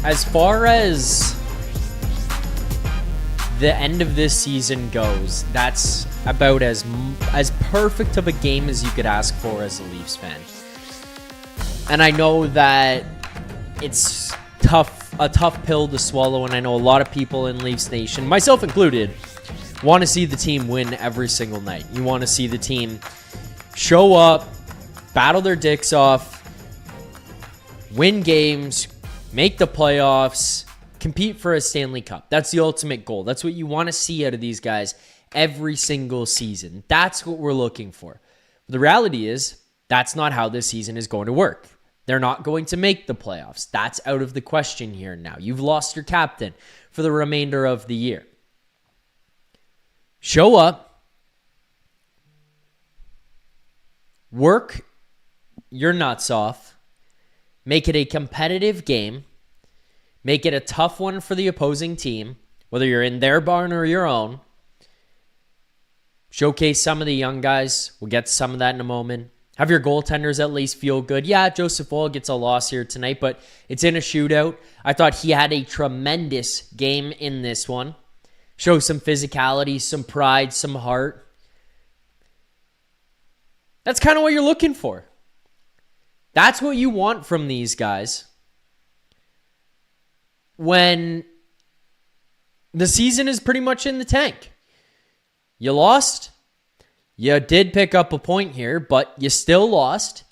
as far as the end of this season goes, that's about as perfect of a game as you could ask for as a Leafs fan. And I know that it's a tough pill to swallow, and I know a lot of people in Leafs Nation, myself included, want to see the team win every single night. You want to see the team show up, battle their dicks off, win games, make the playoffs, compete for a Stanley Cup. That's the ultimate goal. That's what you want to see out of these guys every single season. That's what we're looking for. The reality is, that's not how this season is going to work. They're not going to make the playoffs. That's out of the question here now. You've lost your captain for the remainder of the year. Show up, work your nuts off, make it a competitive game, make it a tough one for the opposing team, whether you're in their barn or your own. Showcase some of the young guys. We'll get to some of that in a moment. Have your goaltenders at least feel good. Yeah, Joseph Woll gets a loss here tonight, but it's in a shootout. I thought he had a tremendous game in this one. Show some physicality, some pride, some heart. That's kind of what you're looking for. That's what you want from these guys when the season is pretty much in the tank. You lost. You did pick up a point here, but you still lost.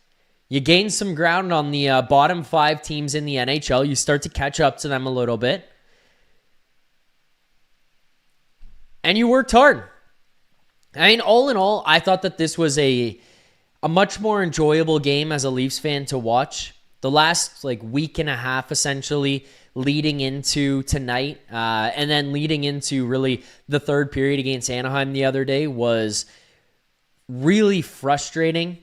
You gained some ground on the bottom 5 teams in the NHL. You start to catch up to them a little bit. And you worked hard. I mean, all in all, I thought that this was a much more enjoyable game as a Leafs fan to watch. The last week and a half, essentially, leading into tonight, and then leading into really the third period against Anaheim the other day was really frustrating.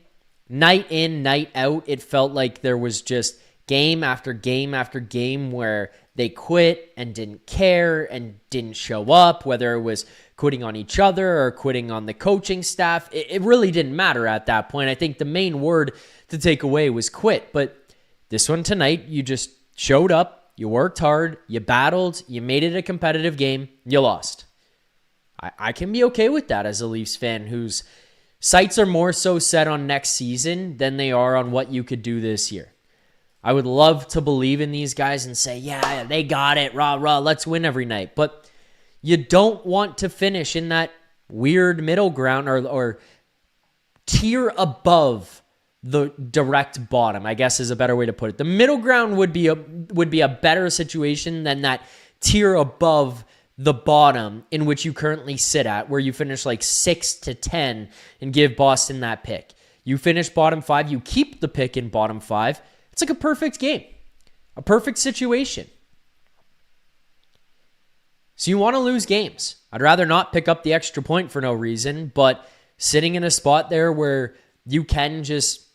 Night in, night out, it felt like there was just game after game after game where they quit and didn't care and didn't show up, whether it was quitting on each other or quitting on the coaching staff. It really didn't matter at that point. I think the main word to take away was quit. But this one tonight, you just showed up, you worked hard, you battled, you made it a competitive game, you lost. I can be okay with that as a Leafs fan whose sights are more so set on next season than they are on what you could do this year. I would love to believe in these guys and say, yeah, they got it, rah, rah, let's win every night. But you don't want to finish in that weird middle ground or tier above the direct bottom, I guess is a better way to put it. The middle ground would be a better situation than that tier above the bottom in which you currently sit at, where you finish 6 to 10 and give Boston that pick. You finish bottom 5, you keep the pick in bottom 5. It's like a perfect game, a perfect situation. So you want to lose games. I'd rather not pick up the extra point for no reason, but sitting in a spot there where you can just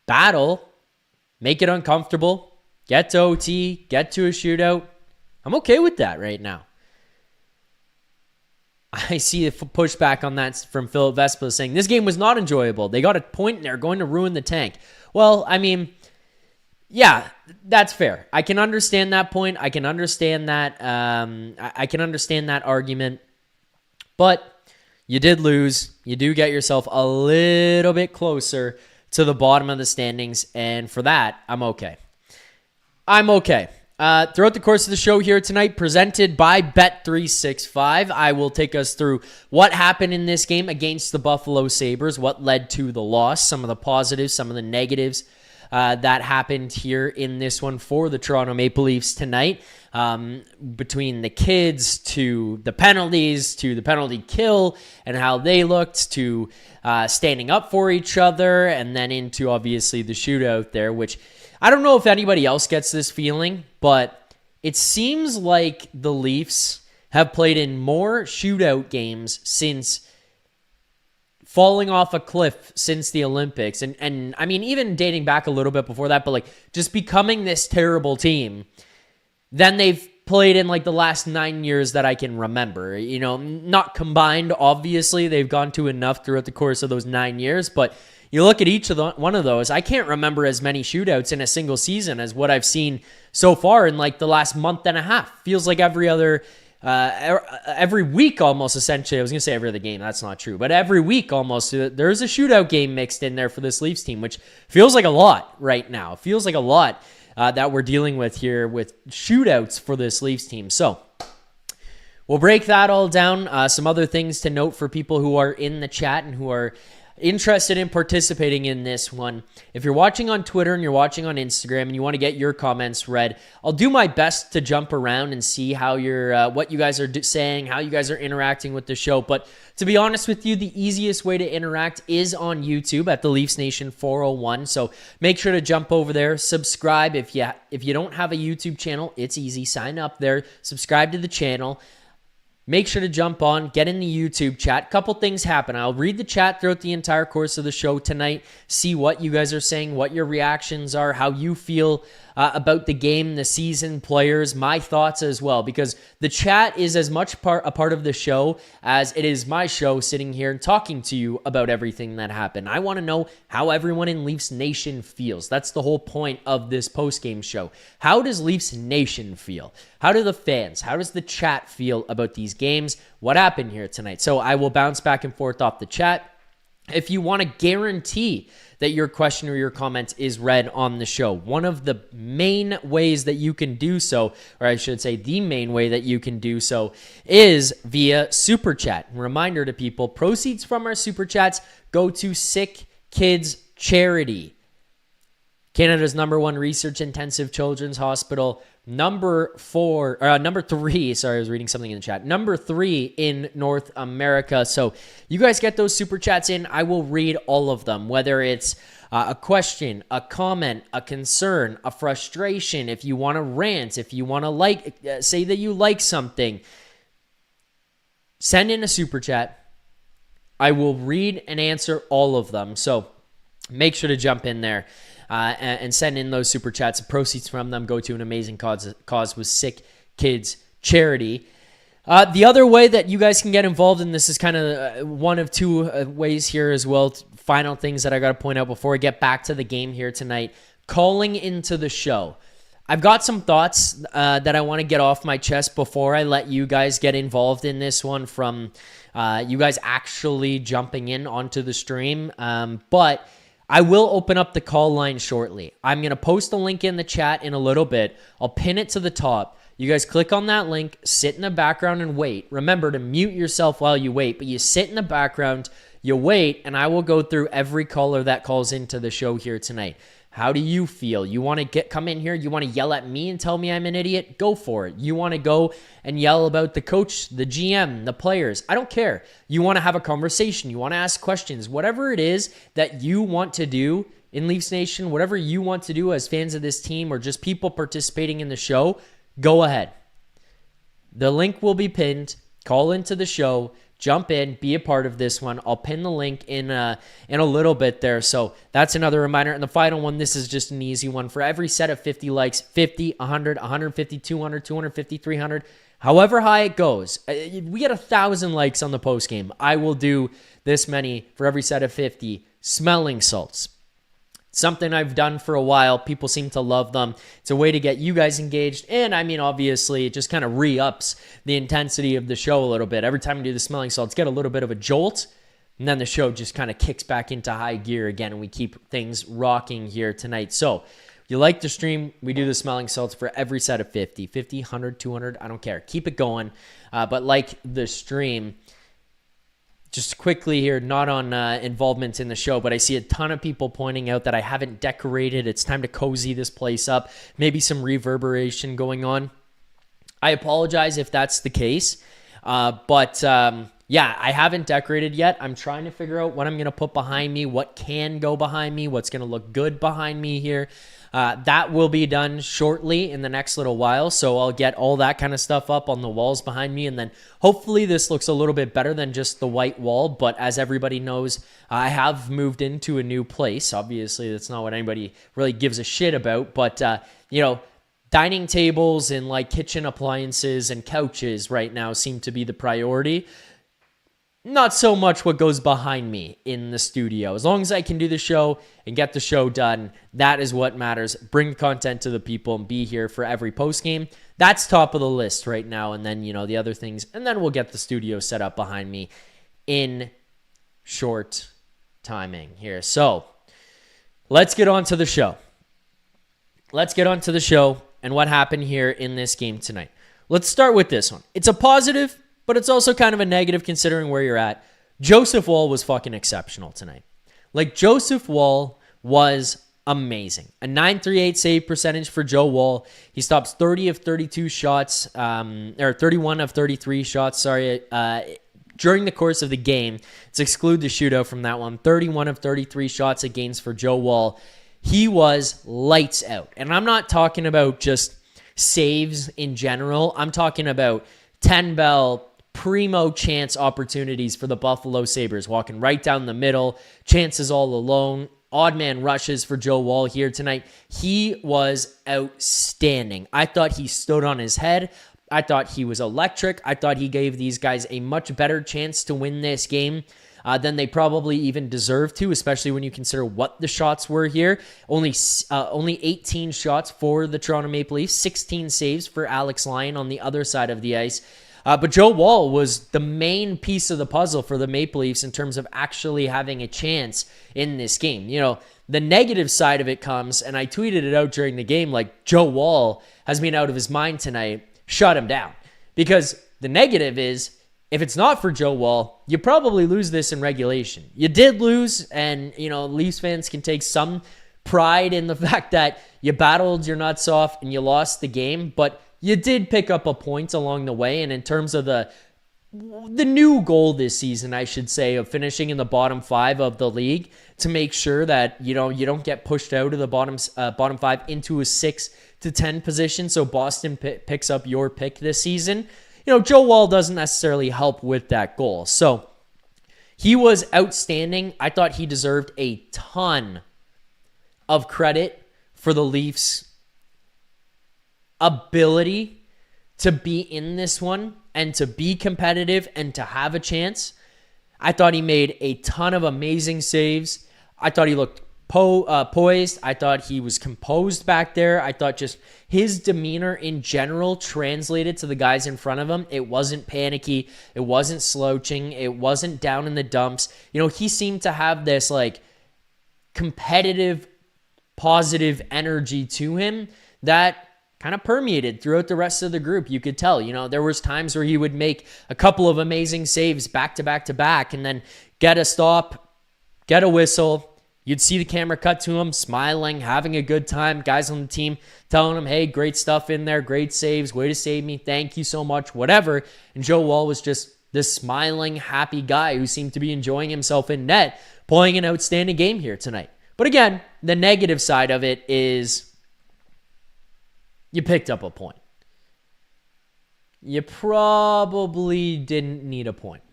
battle, make it uncomfortable, get to OT, get to a shootout, I'm okay with that right now. I see a pushback on that from Philip Vespa saying, this game was not enjoyable. They got a point and they're going to ruin the tank. Well, I mean, yeah, that's fair. I can understand that point. I can understand that. I can understand that argument. But you did lose. You do get yourself a little bit closer to the bottom of the standings. And for that, I'm okay. I'm okay. Throughout the course of the show here tonight, presented by Bet365, I will take us through what happened in this game against the Buffalo Sabres, what led to the loss, some of the positives, some of the negatives that happened here in this one for the Toronto Maple Leafs tonight, between the kids to the penalties to the penalty kill and how they looked to standing up for each other, and then into obviously the shootout there, which I don't know if anybody else gets this feeling, but it seems like the Leafs have played in more shootout games since falling off a cliff since the Olympics. And I mean, even dating back a little bit before that, but just becoming this terrible team than they've played in the last 9 years that I can remember. Not combined, obviously. They've gone to enough throughout the course of those 9 years, but You look at each of one of those, I can't remember as many shootouts in a single season as what I've seen so far in like the last month and a half. Feels like every week almost, essentially. I was going to say every other game. That's not true. But every week almost, there's a shootout game mixed in there for this Leafs team, which feels like a lot right now. It feels like a lot that we're dealing with here with shootouts for this Leafs team. So we'll break that all down. Some other things to note for people who are in the chat and who are interested in participating in this one. If you're watching on Twitter and you're watching on Instagram and you want to get your comments read, I'll do my best to jump around and see how what you guys are saying, how you guys are interacting with the show. But to be honest with you, the easiest way to interact is on YouTube at the Leafs Nation 401. So make sure to jump over there, subscribe. If you don't have a YouTube channel, it's easy. Sign up there, subscribe to the channel. Make sure to jump on, get in the YouTube chat. Couple things happen. I'll read the chat throughout the entire course of the show tonight, see what you guys are saying, what your reactions are, how you feel about the game, the season, players, my thoughts as well, because the chat is as much a part of the show as it is my show sitting here and talking to you about everything that happened. I want to know how everyone in Leafs Nation feels. That's the whole point of this postgame show. How does Leafs Nation feel? How do the fans, how does the chat feel about these games? What happened here tonight? So I will bounce back and forth off the chat. If you want to guarantee that your question or your comment is read on the show, one of the main ways that you can do so, or I should say the main way that you can do so, is via Super Chat. Reminder to people, proceeds from our Super Chats go to Sick Kids Charity, Canada's #1 research-intensive children's hospital, number 3, sorry, I was reading something in the chat, number 3 in North America. So you guys get those Super Chats in. I will read all of them, whether it's a question, a comment, a concern, a frustration, if you want to rant, if you want to say that you like something, send in a Super Chat. I will read and answer all of them. So make sure to jump in there. And send in those Super Chats. The proceeds from them go to an amazing cause with Sick Kids Charity. The other way that you guys can get involved in this is kind of one of two ways here as well. Final things that I got to point out before I get back to the game here tonight. Calling into the show. I've got some thoughts that I want to get off my chest before I let you guys get involved in this one from you guys actually jumping in onto the stream. But I will open up the call line shortly. I'm going to post a link in the chat in a little bit. I'll pin it to the top. You guys click on that link, sit in the background and wait. Remember to mute yourself while you wait, but you sit in the background, you wait, and I will go through every caller that calls into the show here tonight. How do you feel? You want to come in here? You want to yell at me and tell me I'm an idiot? Go for it. You want to go and yell about the coach, the GM, the players? I don't care. You want to have a conversation. You want to ask questions. Whatever it is that you want to do in Leafs Nation, whatever you want to do as fans of this team or just people participating in the show, go ahead. The link will be pinned. Call into the show. Jump in, be a part of this one. I'll pin the link in a little bit there. So that's another reminder. And the final one, this is just an easy one. For every set of 50 likes, 50, 100, 150, 200, 250, 300, however high it goes. We get 1,000 likes on the post game. I will do this many for every set of 50 smelling salts. Something I've done for a while. People seem to love them. It's a way to get you guys engaged. And I mean, obviously, it just kind of re-ups the intensity of the show a little bit. Every time we do the smelling salts, get a little bit of a jolt. And then the show just kind of kicks back into high gear again. And we keep things rocking here tonight. So if you like the stream, we do the smelling salts for every set of 50. 50, 100, 200, I don't care. Keep it going. But like the stream, just quickly here, not on involvement in the show, but I see a ton of people pointing out that I haven't decorated. It's time to cozy this place up. Maybe some reverberation going on. I apologize if that's the case. But I haven't decorated yet. I'm trying to figure out what I'm going to put behind me, what can go behind me, what's going to look good behind me here. That will be done shortly in the next little while. So I'll get all that kind of stuff up on the walls behind me. And then hopefully this looks a little bit better than just the white wall. But as everybody knows, I have moved into a new place. Obviously, that's not what anybody really gives a shit about. But, dining tables and like kitchen appliances and couches right now seem to be the priority. not so much what goes behind me in the studio. As long as I can do the show and get the show done, that is what matters. Bring content to the people and be here for every post game. That's top of the list right now. And then, the other things. And then we'll get the studio set up behind me in short timing here. So let's get on to the show. Let's get on to the show and what happened here in this game tonight. Let's start with this one. It's a positive, but it's also kind of a negative considering where you're at. Joseph Woll was fucking exceptional tonight. Joseph Woll was amazing. A .938 save percentage for Joe Woll. He stops 30 of 32 shots, or 31 of 33 shots, during the course of the game. Let's exclude the shootout from that one. 31 of 33 shots against for Joe Woll. He was lights out. And I'm not talking about just saves in general. I'm talking about 10-bell primo chance opportunities for the Buffalo Sabres, walking right down the middle, chances all alone, odd man rushes for Joe Woll here tonight. He was outstanding. I thought he stood on his head. I thought he was electric. I thought he gave these guys a much better chance to win this game than they probably even deserve to, especially when you consider what the shots were here. Only 18 shots for the Toronto Maple Leafs, 16 saves for Alex Lyon on the other side of the ice. But Joe Woll was the main piece of the puzzle for the Maple Leafs in terms of actually having a chance in this game. The negative side of it comes, and I tweeted it out during the game, Joe Woll has been out of his mind tonight. Shut him down. Because the negative is, if it's not for Joe Woll, you probably lose this in regulation. You did lose, and, Leafs fans can take some pride in the fact that you battled your nuts off and you lost the game, but you did pick up a point along the way. And in terms of the new goal this season, I should say, of finishing in the bottom 5 of the league to make sure that, you don't get pushed out of the bottom 5 into a 6 to 10 position. So Boston picks up your pick this season. Joe Woll doesn't necessarily help with that goal. So he was outstanding. I thought he deserved a ton of credit for the Leafs' ability to be in this one and to be competitive and to have a chance. I thought he made a ton of amazing saves. I thought he looked poised. I thought he was composed back there. I thought just his demeanor in general translated to the guys in front of him. It wasn't panicky. It wasn't slouching. It wasn't down in the dumps. He seemed to have this competitive, positive energy to him that kind of permeated throughout the rest of the group. You could tell, there was times where he would make a couple of amazing saves back to back to back and then get a stop, get a whistle. You'd see the camera cut to him, smiling, having a good time. Guys on the team telling him, hey, great stuff in there, great saves, way to save me, thank you so much, whatever. And Joe Woll was just this smiling, happy guy who seemed to be enjoying himself in net, playing an outstanding game here tonight. But again, the negative side of it is you picked up a point. You probably didn't need a point.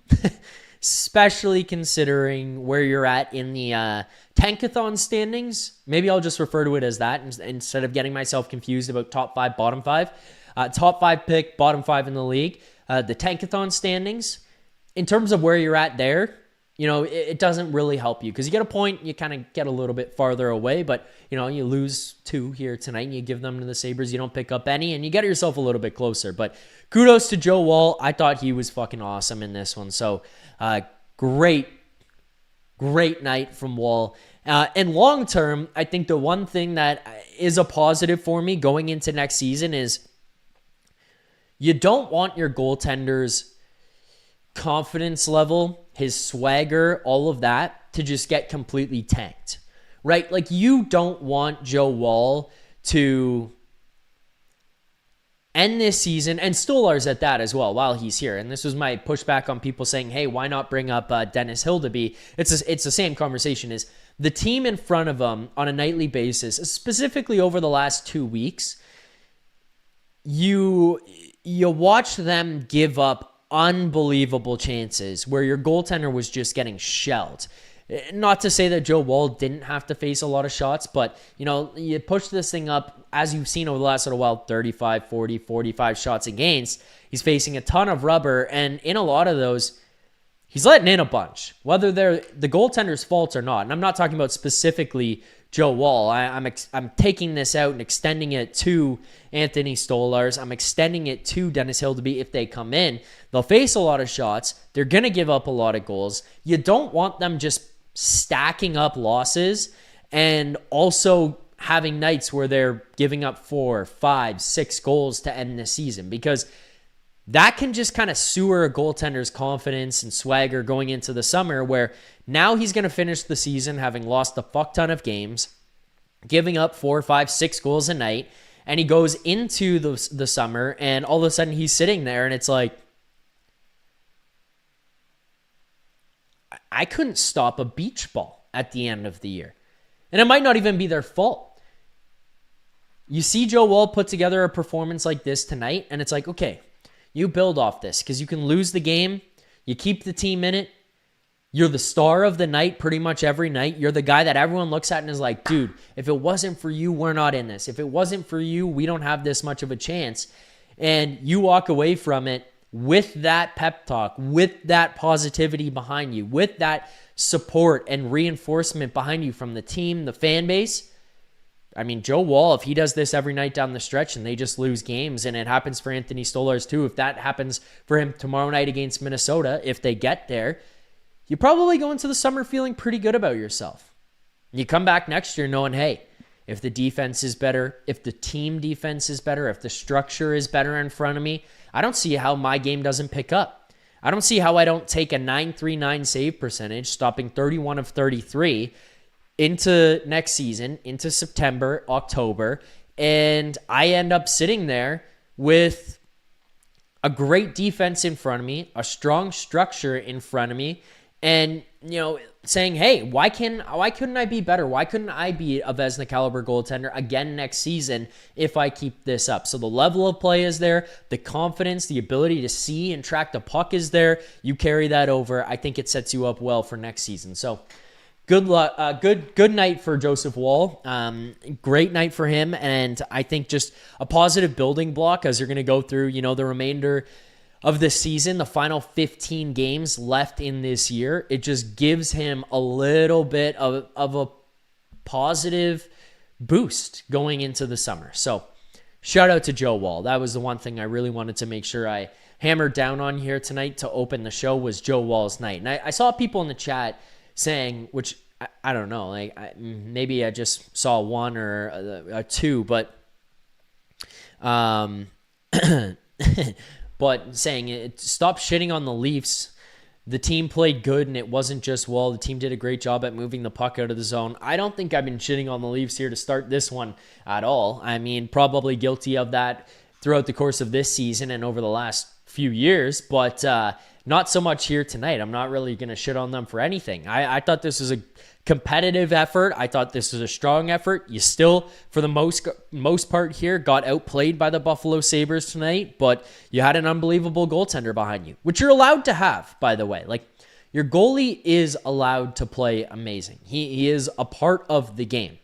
Especially considering where you're at in the Tankathon standings. Maybe I'll just refer to it as that instead of getting myself confused about top 5, bottom 5. Top 5 pick, bottom 5 in the league. The Tankathon standings, in terms of where you're at there, it doesn't really help you because you get a point, you kind of get a little bit farther away, but, you lose 2 here tonight and you give them to the Sabres, you don't pick up any, and you get yourself a little bit closer. But kudos to Joe Woll. I thought he was fucking awesome in this one. So, great night from Woll. And long term, I think the one thing that is a positive for me going into next season is you don't want your goaltender's confidence level, his swagger, all of that to just get completely tanked, right? You don't want Joe Woll to end this season, and Stolarz at that as well while he's here. And this was my pushback on people saying, hey, why not bring up Dennis Hildeby? It's the same conversation. Is the team in front of him on a nightly basis, specifically over the last 2 weeks, you watch them give up unbelievable chances where your goaltender was just getting shelled. Not to say that Joe Woll didn't have to face a lot of shots, but, you push this thing up, as you've seen over the last little while, 35, 40, 45 shots against. He's facing a ton of rubber, and in a lot of those, he's letting in a bunch, whether they're the goaltender's faults or not. And I'm not talking about specifically Joe Woll. I'm taking this out and extending it to Anthony Stolarz. I'm extending it to Dennis Hildeby. If they come in, they'll face a lot of shots. They're going to give up a lot of goals. You don't want them just stacking up losses and also having nights where they're giving up 4, 5, 6 goals to end the season, because that can just kind of sewer a goaltender's confidence and swagger going into the summer, where now he's going to finish the season having lost a fuck ton of games, giving up 4, 5, 6 goals a night, and he goes into the summer and all of a sudden he's sitting there and it's like, I couldn't stop a beach ball at the end of the year. And it might not even be their fault. You see Joe Woll put together a performance like this tonight, and it's like, okay, you build off this, because you can lose the game. You keep the team in it. You're the star of the night pretty much every night. You're the guy that everyone looks at and is like, dude, if it wasn't for you, we're not in this. If it wasn't for you, we don't have this much of a chance. And you walk away from it with that pep talk, with that positivity behind you, with that support and reinforcement behind you from the team, the fan base. I mean, Joe Woll, if he does this every night down the stretch and they just lose games, and it happens for Anthony Stolarz too, if that happens for him tomorrow night against Minnesota, if they get there, you probably go into the summer feeling pretty good about yourself. You come back next year knowing, hey, if the defense is better, if the team defense is better, if the structure is better in front of me, I don't see how my game doesn't pick up. I don't see how I don't take a .939 save percentage, stopping 31 of 33, into next season, into September, October, and I end up sitting there with a great defense in front of me, a strong structure in front of me, and, you know, saying, hey, why couldn't I be better? Why couldn't I be a Vezina caliber goaltender again next season if I keep this up? So the level of play is there, the confidence, the ability to see and track the puck is there. You carry that over. I think it sets you up well for next season. So good luck. Good night for Joseph Woll. Great night for him, and I think just a positive building block as you're going to go through, you know, the remainder of the season, the final 15 games left in this year. It just gives him a little bit of a positive boost going into the summer. So shout out to Joe Woll. That was the one thing I really wanted to make sure I hammered down on here tonight to open the show, was Joe Woll's night. And I saw people in the chat saying, which I don't know, like maybe I just saw one or a two, but but saying stop shitting on the Leafs. The team played good, and it wasn't just Woll. The team did a great job at moving the puck out of the zone. I don't think I've been shitting on the Leafs here to start this one at all. I mean, probably guilty of that throughout the course of this season and over the last few years, but not so much here tonight. I'm not really going to shit on them for anything. I thought this was a competitive effort. I thought this was a strong effort. You still, for the most part here, got outplayed by the Buffalo Sabres tonight, but you had an unbelievable goaltender behind you, which you're allowed to have, by the way. Like, your goalie is allowed to play amazing. He is a part of the game.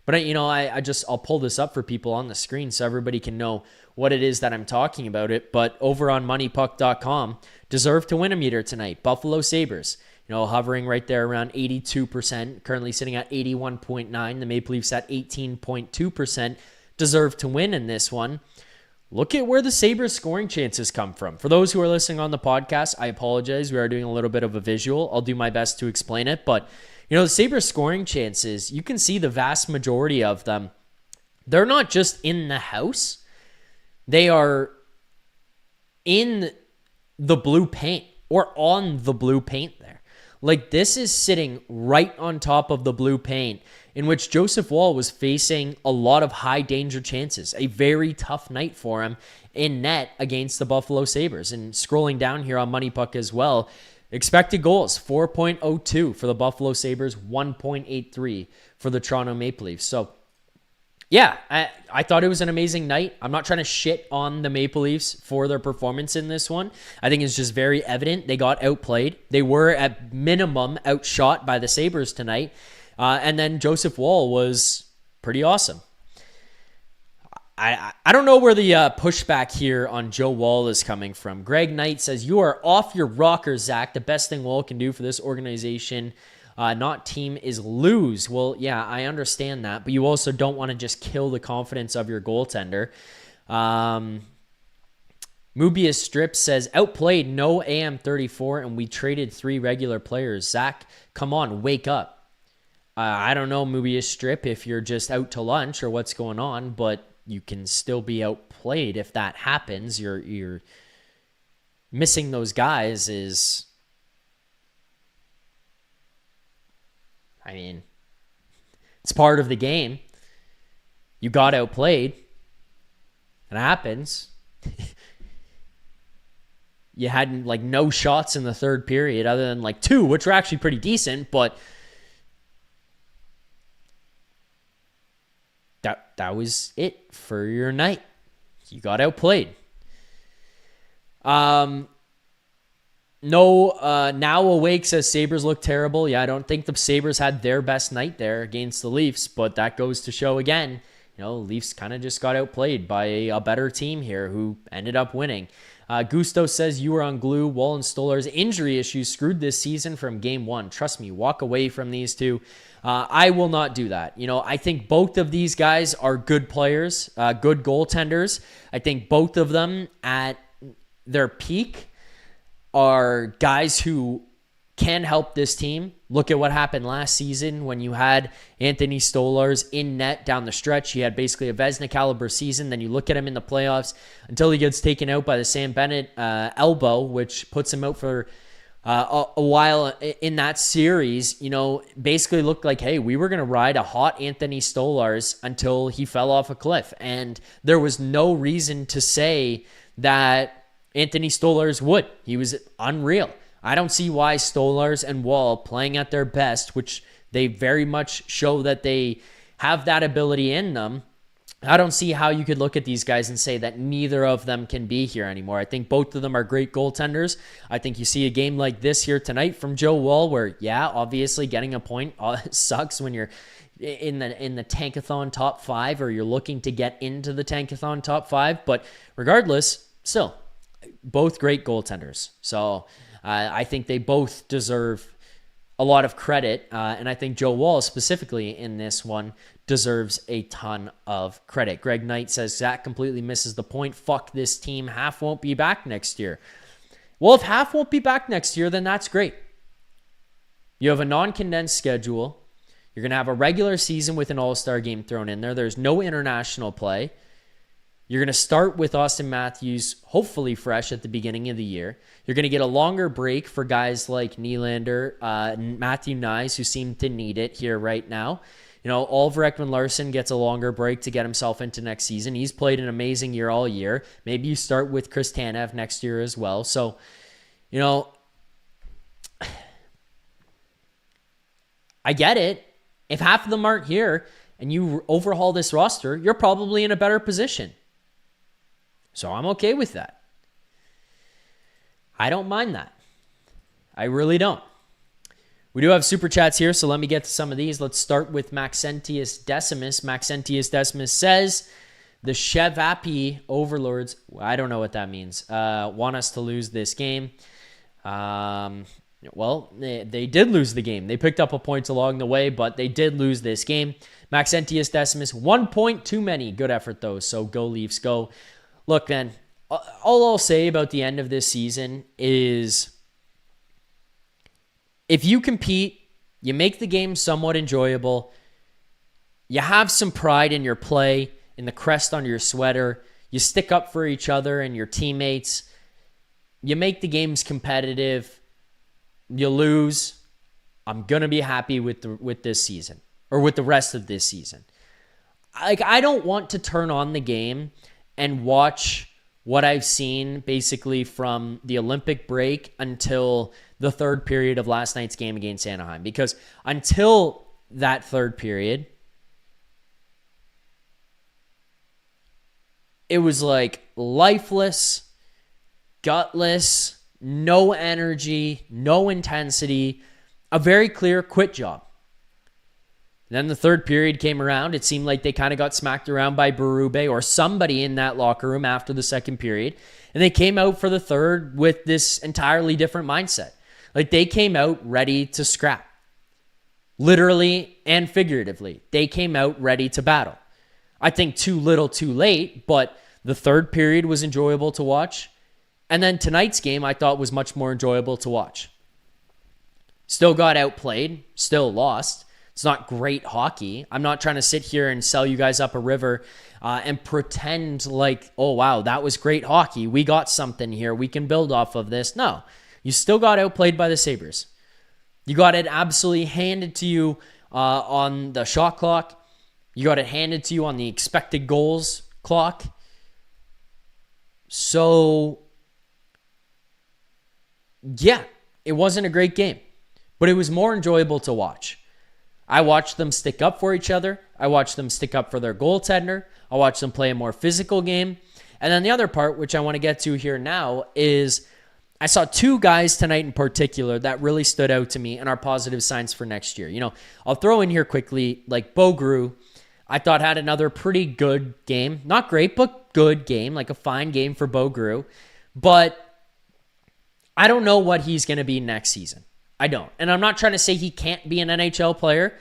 But, you know, I'll pull this up for people on the screen so everybody can know what it is that I'm talking about it. But over on moneypuck.com, deserve to win a meter tonight. Buffalo Sabres, you know, hovering right there around 82%, currently sitting at 81.9. The Maple Leafs at 18.2%, deserve to win in this one. Look at where the Sabres scoring chances come from. For those who are listening on the podcast, I apologize. We are doing a little bit of a visual. I'll do my best to explain it. But, you know, the Sabres scoring chances, you can see the vast majority of them. They're not just in the house. They are in the blue paint or on the blue paint there. Like, this is sitting right on top of the blue paint, in which Joseph Woll was facing a lot of high danger chances. A very tough night for him in net against the Buffalo Sabres. And scrolling down here on Money Puck as well, expected goals, 4.02 for the Buffalo Sabres, 1.83 for the Toronto Maple Leafs. So, yeah, I thought it was an amazing night. I'm not trying to shit on the Maple Leafs for their performance in this one. I think it's just very evident they got outplayed. They were, at minimum, outshot by the Sabres tonight. And then Joseph Woll was pretty awesome. I don't know where the pushback here on Joe Woll is coming from. Greg Knight says, you are off your rocker, Zach. The best thing Woll can do for this organization, not team, is lose. Well, yeah, I understand that, but you also don't want to just kill the confidence of your goaltender. Mubius Strip says, outplayed, no AM34, and we traded 3 regular players. Zach, come on, wake up. I don't know, Mubius Strip, if you're just out to lunch or what's going on, but you can still be outplayed if that happens. You're missing those guys is, I mean, it's part of the game. You got outplayed. It happens. You had like no shots in the third period other than like 2, which were actually pretty decent, but that was it for your night. You got outplayed. Now Awake says Sabres look terrible. Yeah, I don't think the Sabres had their best night there against the Leafs, but that goes to show again, Leafs kind of just got outplayed by a better team here who ended up winning. Gusto says you were on glue. Woll and Stoller's injury issues screwed this season from game 1. Trust me, walk away from these two. I will not do that. I think both of these guys are good players, good goaltenders. I think both of them at their peak are guys who can help this team. Look at what happened last season when you had Anthony Stolarz in net down the stretch. He had basically a Vezina caliber season. Then you look at him in the playoffs until he gets taken out by the Sam Bennett elbow, which puts him out for a while in that series. Basically looked like, hey, we were going to ride a hot Anthony Stolarz until he fell off a cliff. And there was no reason to say that Anthony Stolarz would. He was unreal. I don't see why Stolarz and Woll playing at their best, which they very much show that they have that ability in them. I don't see how you could look at these guys and say that neither of them can be here anymore. I think both of them are great goaltenders. I think you see a game like this here tonight from Joe Woll where, yeah, obviously getting a point sucks when you're in the Tankathon top 5 or you're looking to get into the Tankathon top 5. But regardless, still, both great goaltenders. So I think they both deserve a lot of credit, and I think Joe Woll specifically in this one deserves a ton of credit. Greg Knight says, Zach completely misses the point. Fuck this team. Half won't be back next year. Well, if half won't be back next year, then that's great. You have a non-condensed schedule. You're going to have a regular season with an all-star game thrown in there. There's no international play. You're going to start with Auston Matthews, hopefully fresh at the beginning of the year. You're going to get a longer break for guys like Nylander, Matthew Knies, who seem to need it here right now. Oliver Ekman-Larsson gets a longer break to get himself into next season. He's played an amazing year all year. Maybe you start with Chris Tanev next year as well. So, I get it. If half of them aren't here and you overhaul this roster, you're probably in a better position. So I'm okay with that. I don't mind that. I really don't. We do have super chats here, so let me get to some of these. Let's start with Maxentius Decimus. Maxentius Decimus says, the Chevapi overlords, I don't know what that means, want us to lose this game. Well, they did lose the game. They picked up a point along the way, but they did lose this game. Maxentius Decimus, 1 point too many. Good effort, though, so go Leafs, go. Look, man, all I'll say about the end of this season is if you compete, you make the game somewhat enjoyable, you have some pride in your play, in the crest on your sweater, you stick up for each other and your teammates, you make the games competitive, you lose, I'm going to be happy with this season or with the rest of this season. I don't want to turn on the game and watch what I've seen basically from the Olympic break until the third period of last night's game against Anaheim. Because until that third period, it was like lifeless, gutless, no energy, no intensity, a very clear quit job. Then the third period came around. It seemed like they kind of got smacked around by Berube or somebody in that locker room after the second period. And they came out for the third with this entirely different mindset. Like, they came out ready to scrap. Literally and figuratively. They came out ready to battle. I think too little too late, but the third period was enjoyable to watch. And then tonight's game I thought was much more enjoyable to watch. Still got outplayed, still lost. It's not great hockey. I'm not trying to sit here and sell you guys up a river and pretend like, oh, wow, that was great hockey. We got something here. We can build off of this. No, you still got outplayed by the Sabres. You got it absolutely handed to you on the shot clock. You got it handed to you on the expected goals clock. So, yeah, it wasn't a great game, but it was more enjoyable to watch. I watched them stick up for each other. I watched them stick up for their goaltender. I watched them play a more physical game. And then the other part, which I want to get to here now, is I saw two guys tonight in particular that really stood out to me and are positive signs for next year. You know, I'll throw in here quickly, like Berube, I thought had another pretty good game. Not great, but good game, like a fine game for Berube. But I don't know what he's going to be next season. I don't. And I'm not trying to say he can't be an NHL player.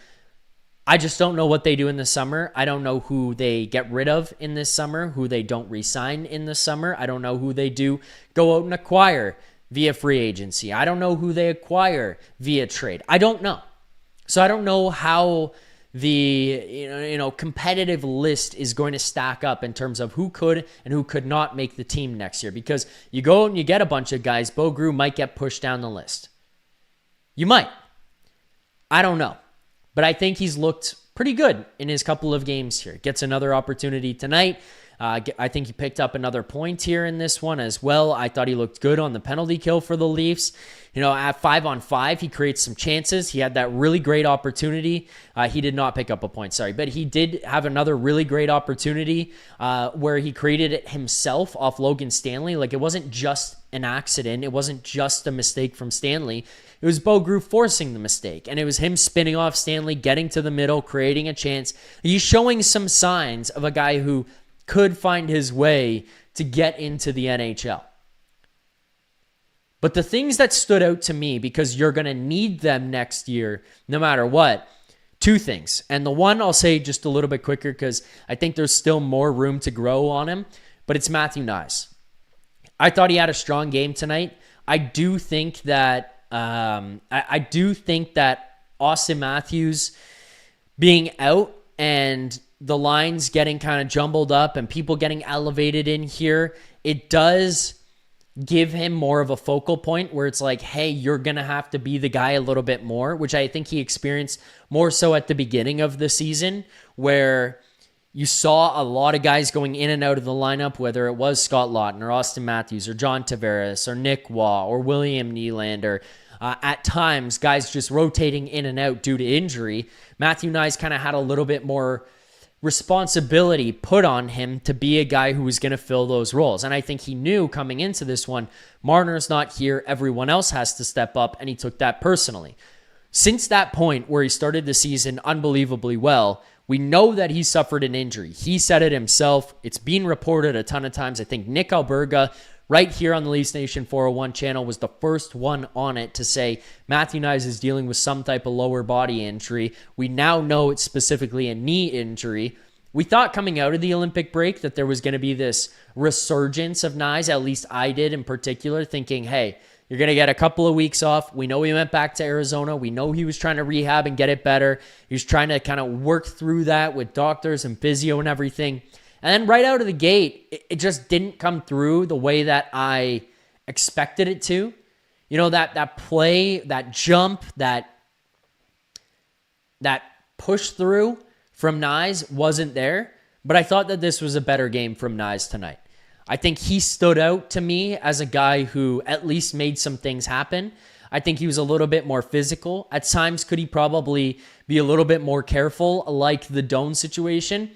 I just don't know what they do in the summer. I don't know who they get rid of in this summer, who they don't re-sign in the summer. I don't know who they do go out and acquire via free agency. I don't know who they acquire via trade. I don't know. So I don't know how the competitive list is going to stack up in terms of who could and who could not make the team next year. Because you go out and you get a bunch of guys, Berube might get pushed down the list. You might. I don't know. But I think he's looked pretty good in his couple of games here. Gets another opportunity tonight. I think he picked up another point here in this one as well. I thought he looked good on the penalty kill for the Leafs. You know, at 5-on-5, he creates some chances. He had that really great opportunity. He did not pick up a point, sorry. But he did have another really great opportunity where he created it himself off Logan Stanley. Like, it wasn't just an accident. It wasn't just a mistake from Stanley. It was Berube forcing the mistake. And it was him spinning off Stanley, getting to the middle, creating a chance. He's showing some signs of a guy who could find his way to get into the NHL. But the things that stood out to me, because you're going to need them next year, no matter what, two things. And the one I'll say just a little bit quicker because I think there's still more room to grow on him, but it's Matthew Knies. I thought he had a strong game tonight. I do think that Auston Matthews being out and the lines getting kind of jumbled up and people getting elevated in here, it does give him more of a focal point where it's like, hey, you're going to have to be the guy a little bit more, which I think he experienced more so at the beginning of the season where you saw a lot of guys going in and out of the lineup, whether it was Scott Laughton or Auston Matthews or John Tavares or Nick Waugh or William Nylander. At times, guys just rotating in and out due to injury. Matthew Knies kind of had a little bit more responsibility put on him to be a guy who was going to fill those roles. And I think he knew coming into this one, Marner's not here, everyone else has to step up, and he took that personally. Since that point where he started the season unbelievably well, we know that he suffered an injury. He said it himself. It's been reported a ton of times. I think Nick Alberga, right here on the Leafs Nation 401 channel, was the first one on it to say Matthew Knies is dealing with some type of lower body injury. We now know it's specifically a knee injury. We thought coming out of the Olympic break that there was going to be this resurgence of Knies, at least I did in particular, thinking, hey, you're going to get a couple of weeks off. We know he went back to Arizona. We know he was trying to rehab and get it better. He was trying to kind of work through that with doctors and physio and everything. And then right out of the gate, it just didn't come through the way that I expected it to. You know, that play, that jump, that push through from Knies wasn't there. But I thought that this was a better game from Knies tonight. I think he stood out to me as a guy who at least made some things happen. I think he was a little bit more physical. At times, could he probably be a little bit more careful, like the Doan situation?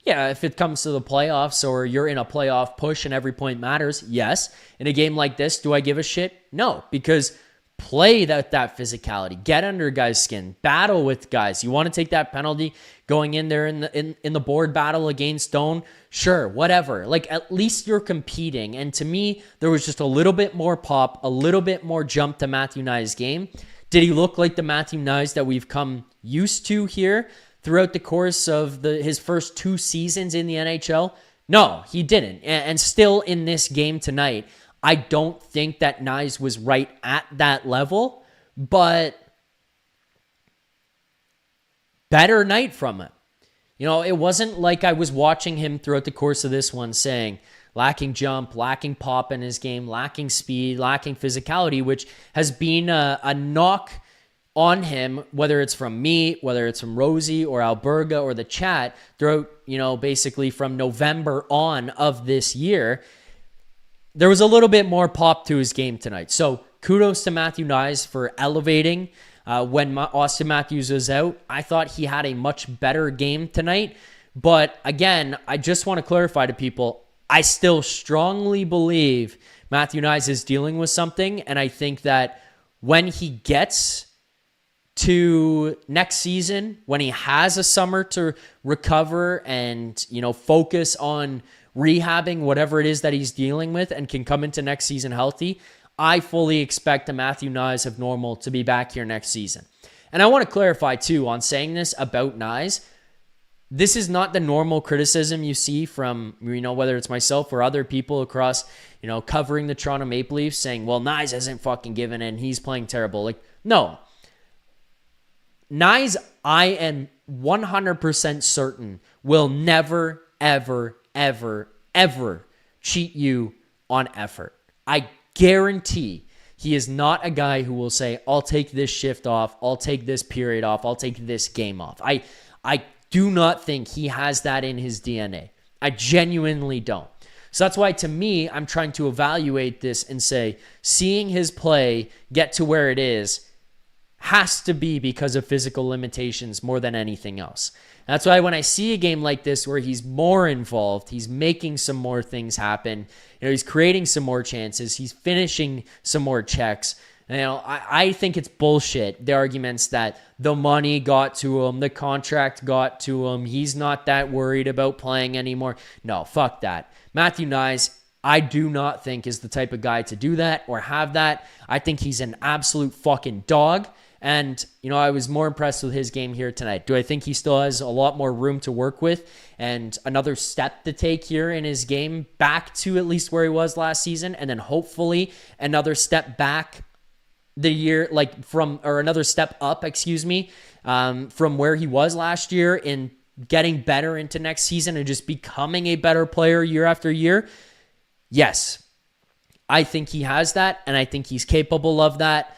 Yeah, if it comes to the playoffs or you're in a playoff push and every point matters, yes. In a game like this, do I give a shit? No, because play that physicality, get under guys' skin, battle with guys. You want to take that penalty going in there in the board battle against Doan? Sure, whatever. Like, at least you're competing. And to me, there was just a little bit more pop, a little bit more jump to Matthew Knies' game. Did he look like the Matthew Knies that we've come used to here throughout the course of his first 2 seasons in the NHL? No, he didn't. And still in this game tonight, I don't think that Knies was right at that level, but better night from him. It wasn't like I was watching him throughout the course of this one saying lacking jump, lacking pop in his game, lacking speed, lacking physicality, which has been a knock on him, whether it's from me, whether it's from Rosie or Alberga or the chat throughout, basically from November on of this year. There was a little bit more pop to his game tonight. So kudos to Matthew Knies for elevating when Auston Matthews was out. I thought he had a much better game tonight. But again, I just want to clarify to people, I still strongly believe Matthew Knies is dealing with something. And I think that when he gets to next season, when he has a summer to recover and, focus on rehabbing whatever it is that he's dealing with and can come into next season healthy, I fully expect a Matthew Knies of normal to be back here next season. And I want to clarify too on saying this about Knies. This is not the normal criticism you see from, whether it's myself or other people across, covering the Toronto Maple Leafs saying, well, Knies hasn't fucking given in. He's playing terrible. Like, no. Knies, I am 100% certain, will never, ever, ever, ever cheat you on effort. I guarantee he is not a guy who will say, I'll take this shift off, I'll take this period off, I'll take this game off. I do not think he has that in his DNA. I genuinely don't. So that's why, to me, I'm trying to evaluate this and say, seeing his play get to where it is has to be because of physical limitations more than anything else. That's why when I see a game like this where he's more involved, he's making some more things happen, he's creating some more chances, he's finishing some more checks. I think it's bullshit, the arguments that the money got to him, the contract got to him, he's not that worried about playing anymore. No, fuck that. Matthew Knies, I do not think is the type of guy to do that or have that. I think he's an absolute fucking dog. And, I was more impressed with his game here tonight. Do I think he still has a lot more room to work with and another step to take here in his game back to at least where he was last season? And then hopefully another step back the year, another step up, from where he was last year in getting better into next season and just becoming a better player year after year? Yes, I think he has that, and I think he's capable of that.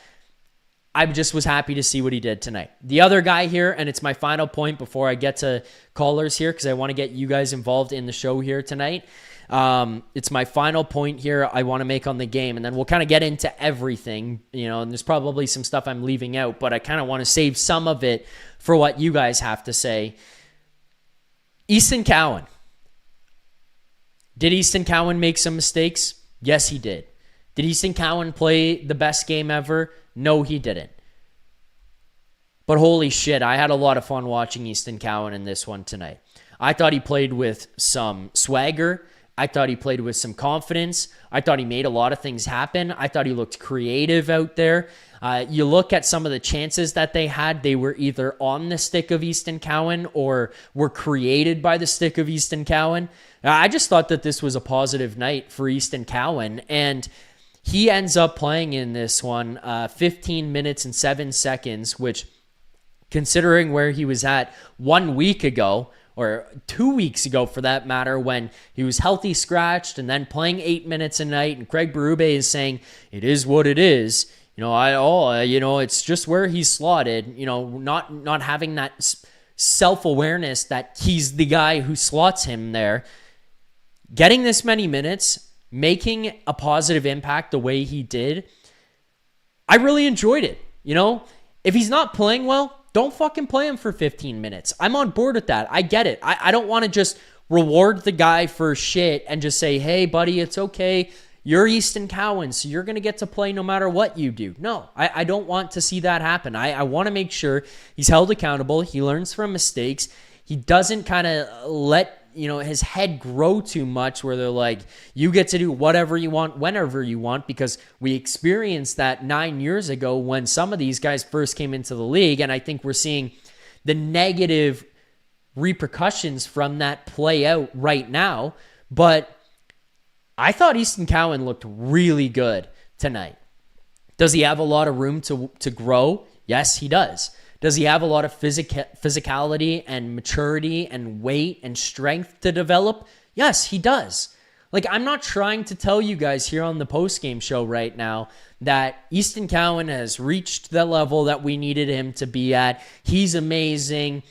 I just was happy to see what he did tonight. The other guy here, and it's my final point before I get to callers here, because I want to get you guys involved in the show here tonight. It's my final point here I want to make on the game, and then we'll kind of get into everything, and there's probably some stuff I'm leaving out, but I kind of want to save some of it for what you guys have to say. Easton Cowan. Did Easton Cowan make some mistakes? Yes, he did. Did Easton Cowan play the best game ever? No, he didn't. But holy shit, I had a lot of fun watching Easton Cowan in this one tonight. I thought he played with some swagger. I thought he played with some confidence. I thought he made a lot of things happen. I thought he looked creative out there. You look at some of the chances that they had, they were either on the stick of Easton Cowan or were created by the stick of Easton Cowan. I just thought that this was a positive night for Easton Cowan, and he ends up playing in this one 15 minutes and 7 seconds, which, considering where he was at 1 week ago, or 2 weeks ago for that matter, when he was healthy scratched and then playing 8 minutes a night, and Craig Berube is saying, it is what it is. It's just where he's slotted, not having that self-awareness that he's the guy who slots him there. Getting this many minutes, making a positive impact the way he did, I really enjoyed it. If he's not playing well, don't fucking play him for 15 minutes. I'm on board with that. I get it. I don't want to just reward the guy for shit and just say, hey, buddy, it's okay. you're Easton Cowan, so you're going to get to play no matter what you do. No, I don't want to see that happen. I want to make sure he's held accountable. He learns from mistakes. He doesn't kind of let his head grow too much where they're like, you get to do whatever you want, whenever you want, because we experienced that 9 years ago when some of these guys first came into the league. And I think we're seeing the negative repercussions from that play out right now. But I thought Easton Cowan looked really good tonight. Does he have a lot of room to grow? Yes, he does. Does he have a lot of physicality and maturity and weight and strength to develop? Yes, he does. Like, I'm not trying to tell you guys here on the postgame show right now that Easton Cowan has reached the level that we needed him to be at. He's amazing.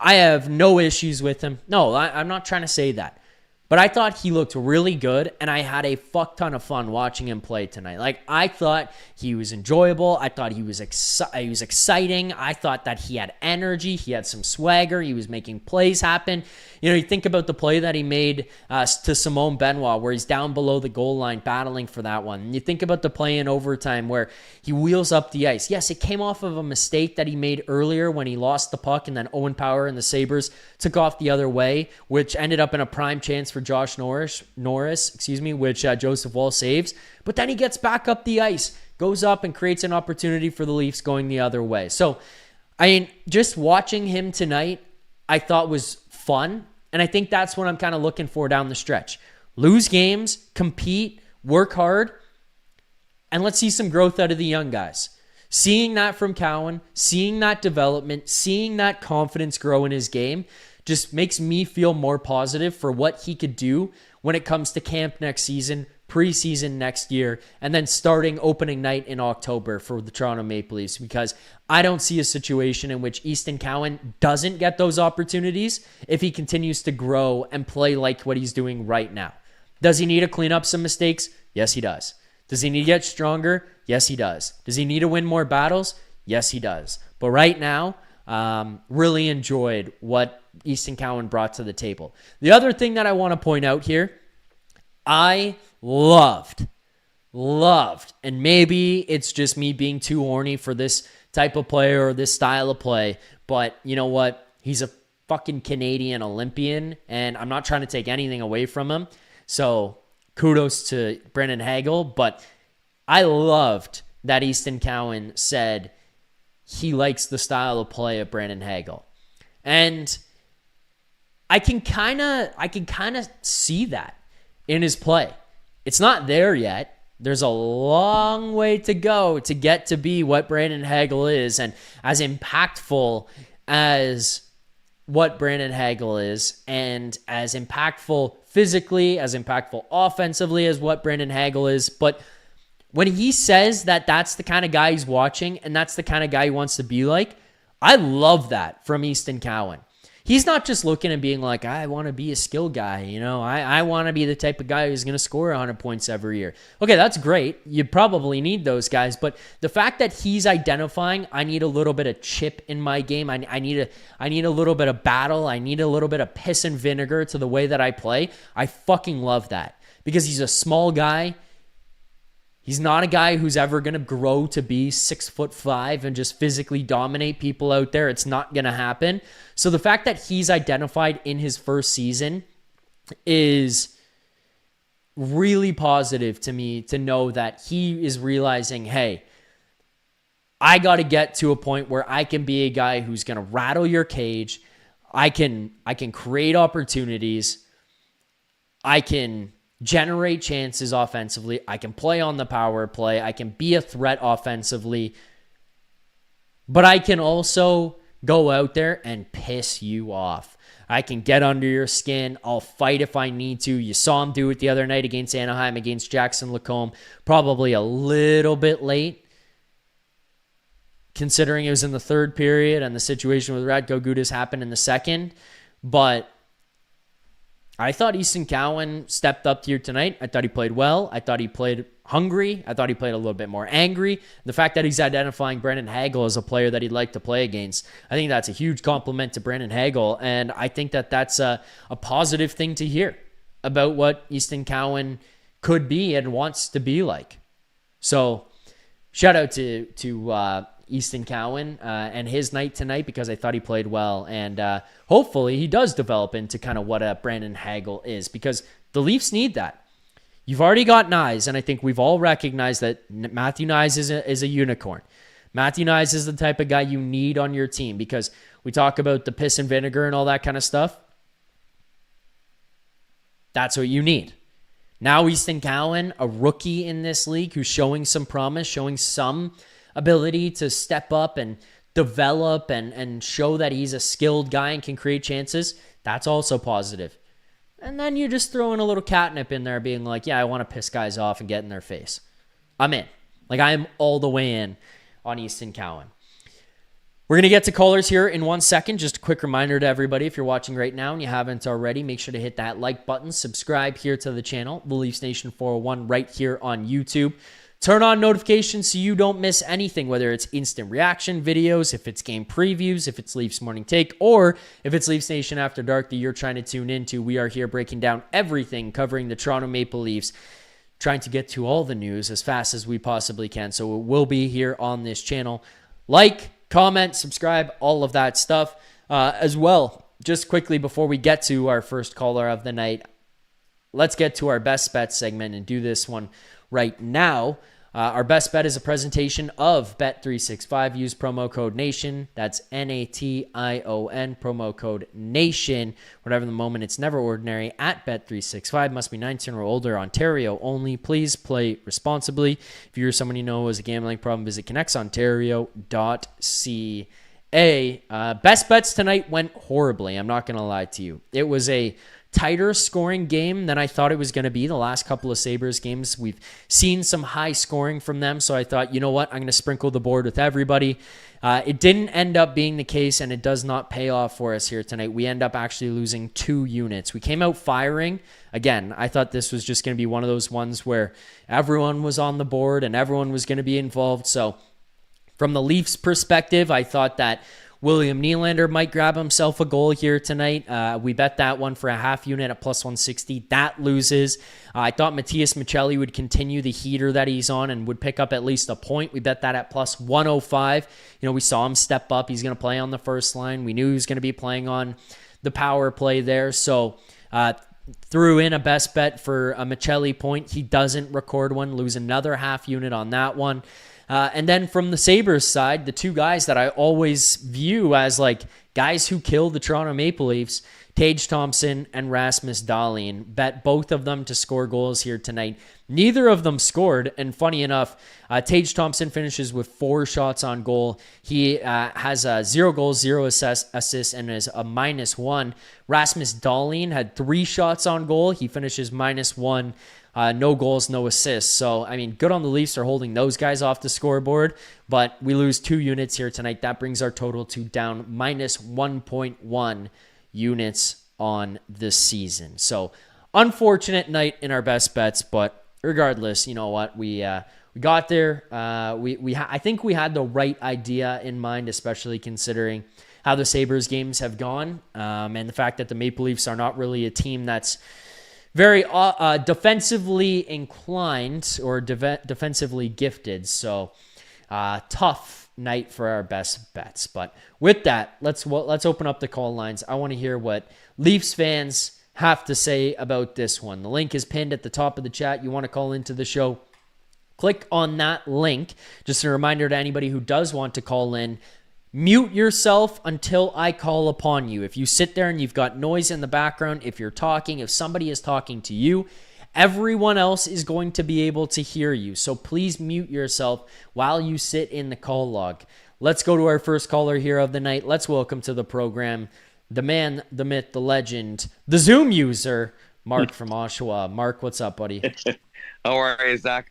I have no issues with him. No, I'm not trying to say that. But I thought he looked really good, and I had a fuck ton of fun watching him play tonight. Like, I thought he was enjoyable. I thought he was exciting. I thought that he had energy. He had some swagger. He was making plays happen. You think about the play that he made to Simone Benoit, where he's down below the goal line battling for that one. And you think about the play in overtime where he wheels up the ice. Yes, it came off of a mistake that he made earlier when he lost the puck, and then Owen Power and the Sabres took off the other way, which ended up in a prime chance for Josh Norris, which Joseph Woll saves. But then he gets back up the ice, goes up and creates an opportunity for the Leafs going the other way. So, just watching him tonight, I thought was fun. And I think that's what I'm kind of looking for down the stretch. Lose games, compete, work hard, and let's see some growth out of the young guys. Seeing that from Cowan, seeing that development, seeing that confidence grow in his game just makes me feel more positive for what he could do when it comes to camp next season, preseason next year, and then starting opening night in October for the Toronto Maple Leafs, because I don't see a situation in which Easton Cowan doesn't get those opportunities if he continues to grow and play like what he's doing right now. Does he need to clean up some mistakes? Yes, he does. Does he need to get stronger? Yes, he does. Does he need to win more battles? Yes, he does. But right now, really enjoyed what Easton Cowan brought to the table. The other thing that I want to point out here, I loved, and maybe it's just me being too horny for this type of player or this style of play, but you know what? He's a fucking Canadian Olympian, and I'm not trying to take anything away from him. So kudos to Brandon Hagel, but I loved that Easton Cowan said he likes the style of play of Brandon Hagel. And I can kind of see that in his play. It's not there yet. There's a long way to go to get to be what Brandon Hagel is, and as impactful as what Brandon Hagel is, and as impactful physically, as impactful offensively as what Brandon Hagel is. But when he says that that's the kind of guy he's watching and that's the kind of guy he wants to be like, I love that from Easton Cowan. He's not just looking and being like, I want to be a skill guy. I want to be the type of guy who's going to score 100 points every year. Okay, that's great. You probably need those guys. But the fact that he's identifying, I need a little bit of chip in my game. I need a little bit of battle. I need a little bit of piss and vinegar to the way that I play. I fucking love that. Because he's a small guy. He's not a guy who's ever going to grow to be 6'5" and just physically dominate people out there. It's not going to happen. So the fact that he's identified in his first season is really positive to me, to know that he is realizing, hey, I got to get to a point where I can be a guy who's going to rattle your cage. I can create opportunities. I can generate chances offensively. I can play on the power play. I can be a threat offensively. But I can also go out there and piss you off. I can get under your skin. I'll fight if I need to. You saw him do it the other night against Anaheim, against Jackson Lacombe. Probably a little bit late, considering it was in the third period and the situation with Radko Gudas happened in the second. But I thought Easton Cowan stepped up here tonight. I thought he played well. I thought he played hungry. I thought he played a little bit more angry. The fact that he's identifying Brandon Hagel as a player that he'd like to play against, I think that's a huge compliment to Brandon Hagel, and I think that that's a positive thing to hear about what Easton Cowan could be and wants to be like. So shout out to Easton Cowan and his night tonight, because I thought he played well. And hopefully he does develop into kind of what a Brandon Hagel is, because the Leafs need that. You've already got Knies, and I think we've all recognized that Matthew Knies is a unicorn. Matthew Knies is the type of guy you need on your team, because we talk about the piss and vinegar and all that kind of stuff. That's what you need. Now Easton Cowan, a rookie in this league who's showing some promise, showing some ability to step up and develop and show that he's a skilled guy and can create chances. That's also positive. And then you just throw in a little catnip in there being like, yeah, I want to piss guys off and get in their face. I'm in. Like, I am all the way in on Easton Cowan. We're going to get to callers here in 1 second. Just a quick reminder to everybody, if you're watching right now and you haven't already, make sure to hit that like button. Subscribe here to the channel, the Leafs Nation 401, right here on YouTube. Turn on notifications so you don't miss anything, whether it's instant reaction videos, if it's game previews, if it's Leafs Morning Take, or if it's Leafs Nation After Dark that you're trying to tune into. We are here breaking down everything, covering the Toronto Maple Leafs, trying to get to all the news as fast as we possibly can. So it will be here on this channel. Like, comment, subscribe, all of that stuff as well. Just quickly before we get to our first caller of the night, let's get to our best bet segment and do this one right now. Our best bet is a presentation of Bet365. Use promo code NATION. That's NATION, promo code NATION. Whatever the moment, it's never ordinary at Bet365. Must be 19 or older, Ontario only. Please play responsibly. If you're someone you know who has a gambling problem, visit connectsontario.ca. Best bets tonight went horribly. I'm not going to lie to you. It was a tighter scoring game than I thought it was going to be. The last couple of Sabres games, we've seen some high scoring from them, so I thought, you know what, I'm going to sprinkle the board with everybody. It didn't end up being the case, and it does not pay off for us here tonight. We end up actually losing 2 units. We came out firing. Again, I thought this was just going to be one of those ones where everyone was on the board and everyone was going to be involved. So from the Leafs perspective, I thought that William Nylander might grab himself a goal here tonight. We bet that one for a half unit at plus 160. That loses. I thought Matias Maccelli would continue the heater that he's on and would pick up at least a point. We bet that at plus 105. You know, we saw him step up. He's going to play on the first line. We knew he was going to be playing on the power play there. So threw in a best bet for a Maccelli point. He doesn't record one. Lose another half unit on that one. And then from the Sabres side, the 2 guys that I always view as like guys who kill the Toronto Maple Leafs, Tage Thompson and Rasmus Dahlin, bet both of them to score goals here tonight. Neither of them scored, and funny enough, Tage Thompson finishes with 4 shots on goal. He has 0 goals, 0 assists, and is a -1. Rasmus Dahlin had 3 shots on goal. He finishes -1. No goals, no assists. So, I mean, good on the Leafs for holding those guys off the scoreboard, but we lose 2 units here tonight. That brings our total to down -1.1 units on the season. So, unfortunate night in our best bets, but regardless, you know what? We got there. I think we had the right idea in mind, especially considering how the Sabres games have gone, and the fact that the Maple Leafs are not really a team that's very defensively inclined or defensively gifted. So tough night for our best bets. But with that, let's open up the call lines. I want to hear what Leafs fans have to say about this one. The link is pinned at the top of the chat. You want to call into the show, click on that link. Just a reminder to anybody who does want to call in, mute yourself until I call upon you. If you sit there and you've got noise in the background, if you're talking, if somebody is talking to you, everyone else is going to be able to hear you. So please mute yourself while you sit in the call log. Let's go to our first caller here of the night. Let's welcome to the program the man, the myth, the legend, the Zoom user, Mark from Oshawa. Mark, what's up, buddy? How are you, Zach?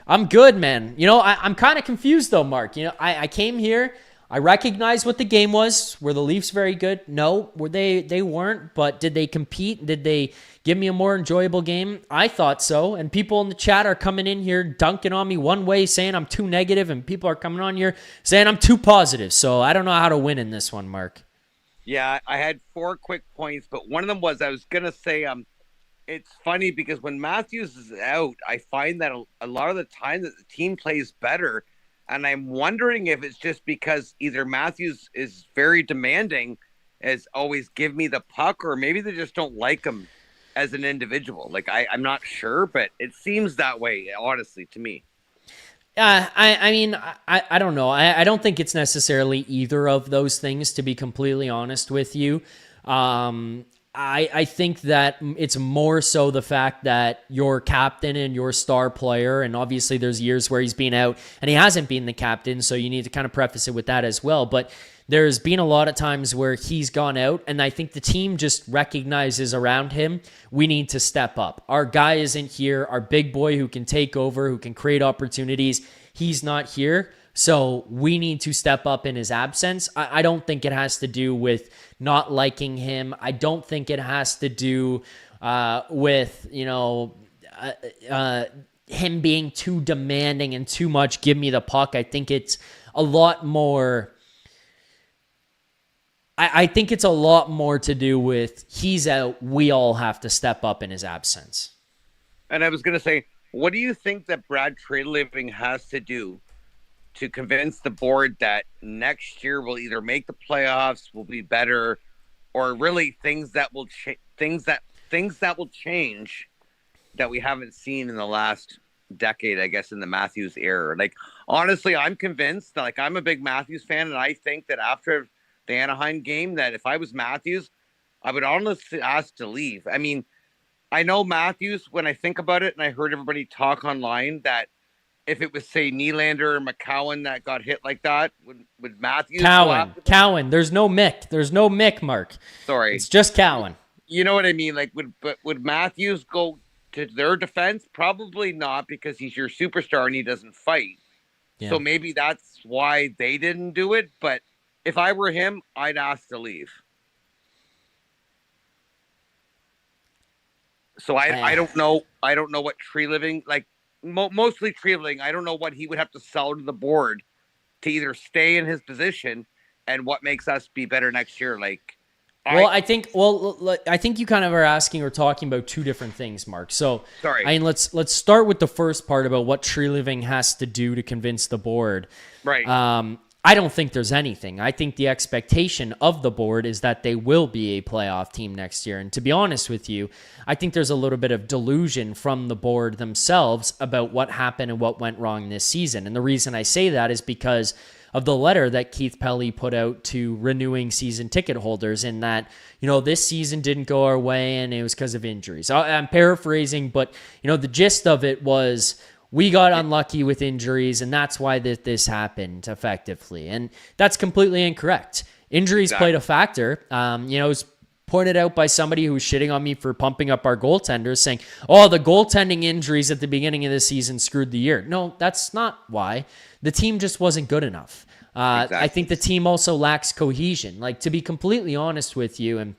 I'm good, man. You know, I'm kind of confused, though, Mark. You know, I came here. I recognize what the game was. Were the Leafs very good? No, were they weren't, but did they compete? Did they give me a more enjoyable game? I thought so, and people in the chat are coming in here dunking on me one way, saying I'm too negative, and people are coming on here saying I'm too positive, so I don't know how to win in this one, Mark. Yeah, I had 4 quick points, but one of them was I was going to say it's funny because when Matthews is out, I find that a lot of the time that the team plays better. And I'm wondering if it's just because either Matthews is very demanding, as always give me the puck, or maybe they just don't like him as an individual. Like I'm not sure, but it seems that way, honestly, to me. I mean, I don't know. I don't think it's necessarily either of those things, to be completely honest with you. I think that it's more so the fact that your captain and your star player, and obviously there's years where he's been out and he hasn't been the captain, so you need to kind of preface it with that as well. But there's been a lot of times where he's gone out, and I think the team just recognizes around him, we need to step up. Our guy isn't here. Our big boy who can take over, who can create opportunities, he's not here. So we need to step up in his absence. I don't think it has to do with not liking him. I don't think it has to do with, him being too demanding and too much give me the puck. I think it's a lot more... I think it's a lot more to do with he's out, we all have to step up in his absence. And I was going to say, what do you think that Brad Treliving has to do to convince the board that next year we'll either make the playoffs, will be better, or really things that will things that will change that we haven't seen in the last decade, I guess, in the Matthews era? Like, honestly, I'm convinced that, like, I'm a big Matthews fan, and I think that after the Anaheim game, that if I was Matthews, I would honestly ask to leave. I mean, I know Matthews, when I think about it, and I heard everybody talk online, that if it was, say, Nylander or McCowan that got hit like that, would Matthews... Cowan. There's no Mick, Mark. Sorry. It's just Cowan. You know what I mean? Like, would Matthews go to their defense? Probably not, because he's your superstar and he doesn't fight. Yeah. So maybe that's why they didn't do it, but if I were him, I'd ask to leave. So I don't know. I don't know what Treliving, like, mostly Treliving, I don't know what he would have to sell to the board to either stay in his position and what makes us be better next year. Like, I think you kind of are asking or talking about two different things, Mark. So, sorry. I mean, let's start with the first part about what Treliving has to do to convince the board. Right. I don't think there's anything. I think the expectation of the board is that they will be a playoff team next year. And to be honest with you, I think there's a little bit of delusion from the board themselves about what happened and what went wrong this season. And the reason I say that is because of the letter that Keith Pelly put out to renewing season ticket holders, in that, this season didn't go our way and it was because of injuries. I'm paraphrasing, but, the gist of it was, we got unlucky with injuries, and that's why this happened effectively. And that's completely incorrect. Injuries played a factor. It was pointed out by somebody who was shitting on me for pumping up our goaltenders, saying, the goaltending injuries at the beginning of the season screwed the year. No, that's not why. The team just wasn't good enough. I think the team also lacks cohesion. Like, to be completely honest with you, and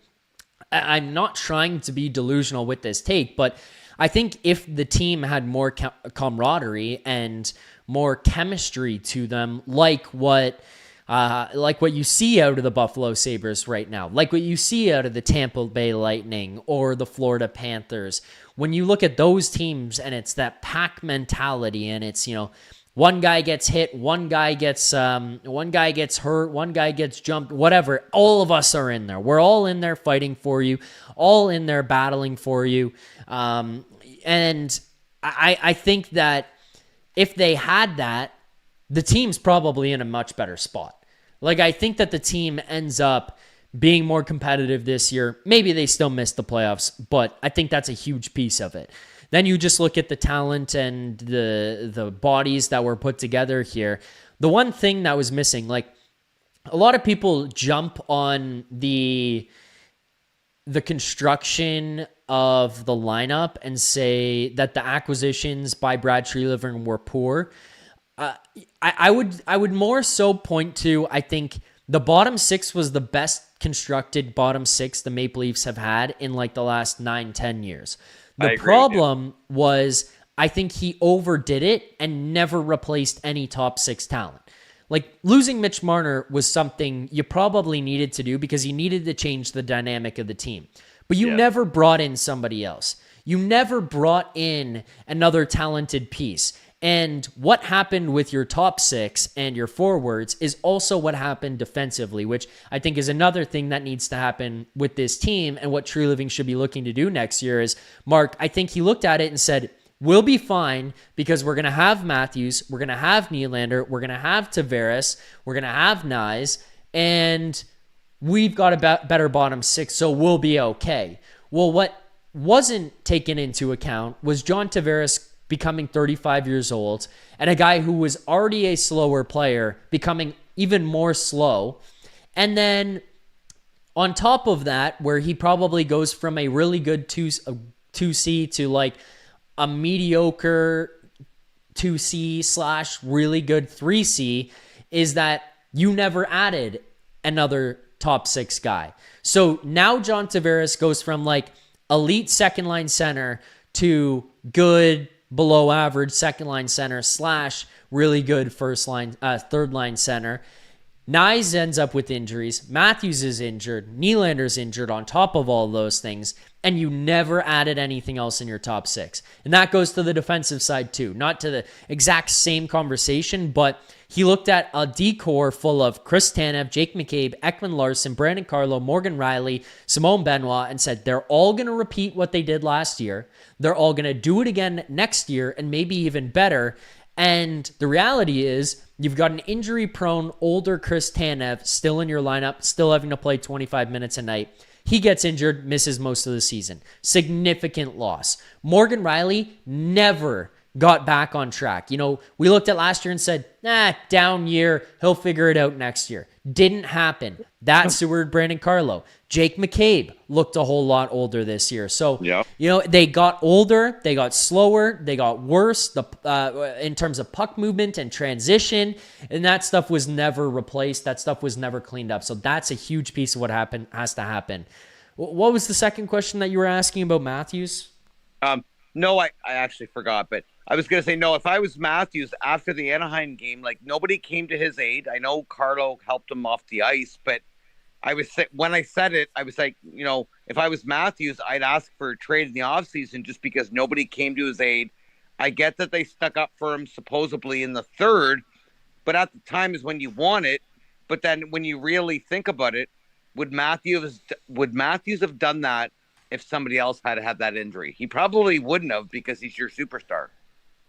I'm not trying to be delusional with this take, but I think if the team had more camaraderie and more chemistry to them, like what you see out of the Buffalo Sabres right now, like what you see out of the Tampa Bay Lightning or the Florida Panthers, when you look at those teams and it's that pack mentality, and it's, one guy gets hit, one guy gets hurt, one guy gets jumped, whatever. All of us are in there. We're all in there fighting for you, all in there battling for you. And I think that if they had that, the team's probably in a much better spot. Like, I think that the team ends up being more competitive this year. Maybe they still miss the playoffs, but I think that's a huge piece of it. Then you just look at the talent and the bodies that were put together here. The one thing that was missing, like, a lot of people jump on the construction of the lineup and say that the acquisitions by Brad Treliving were poor. I would more so point to, I think the bottom six was the best constructed bottom six the Maple Leafs have had in like the last 9-10 years. The problem was, I think he overdid it and never replaced any top six talent. Like, losing Mitch Marner was something you probably needed to do because you needed to change the dynamic of the team. But you never brought in somebody else. You never brought in another talented piece. And what happened with your top six and your forwards is also what happened defensively, which I think is another thing that needs to happen with this team, and what True Living should be looking to do next year is, Mark, I think he looked at it and said, we'll be fine because we're going to have Matthews, we're going to have Nylander, we're going to have Tavares, we're going to have Knies, and we've got a better bottom six, so we'll be okay. Well, what wasn't taken into account was John Tavares becoming 35 years old, and a guy who was already a slower player becoming even more slow. And then on top of that, where he probably goes from a really good 2C to like a mediocre 2C / really good 3C, is that you never added another top six guy. So now John Tavares goes from like elite second line center to good below average second line center / really good third line center. Knies ends up with injuries. Matthews is injured. Nylander's injured on top of all those things. And you never added anything else in your top six. And that goes to the defensive side too. Not to the exact same conversation, but he looked at a decor full of Chris Tanev, Jake McCabe, Ekman Larson, Brandon Carlo, Morgan Rielly, Simone Benoit, and said they're all going to repeat what they did last year. They're all going to do it again next year and maybe even better. And the reality is you've got an injury-prone, older Chris Tanev still in your lineup, still having to play 25 minutes a night. He gets injured, misses most of the season. Significant loss. Morgan Rielly never got back on track. You know, we looked at last year and said, down year, he'll figure it out next year. Didn't happen. That sewered Brandon Carlo. Jake McCabe looked a whole lot older this year. So, you know, they got older, they got slower, they got worse in terms of puck movement and transition, and that stuff was never replaced. That stuff was never cleaned up. So that's a huge piece of what has to happen. What was the second question that you were asking about Matthews? No, I actually forgot, but I was going to say, no, if I was Matthews after the Anaheim game, like nobody came to his aid. I know Carlo helped him off the ice, but when I said it, I was like, you know, if I was Matthews, I'd ask for a trade in the offseason just because nobody came to his aid. I get that they stuck up for him supposedly in the third, but at the time is when you want it. But then when you really think about it, would Matthews have done that if somebody else had had that injury? He probably wouldn't have because he's your superstar.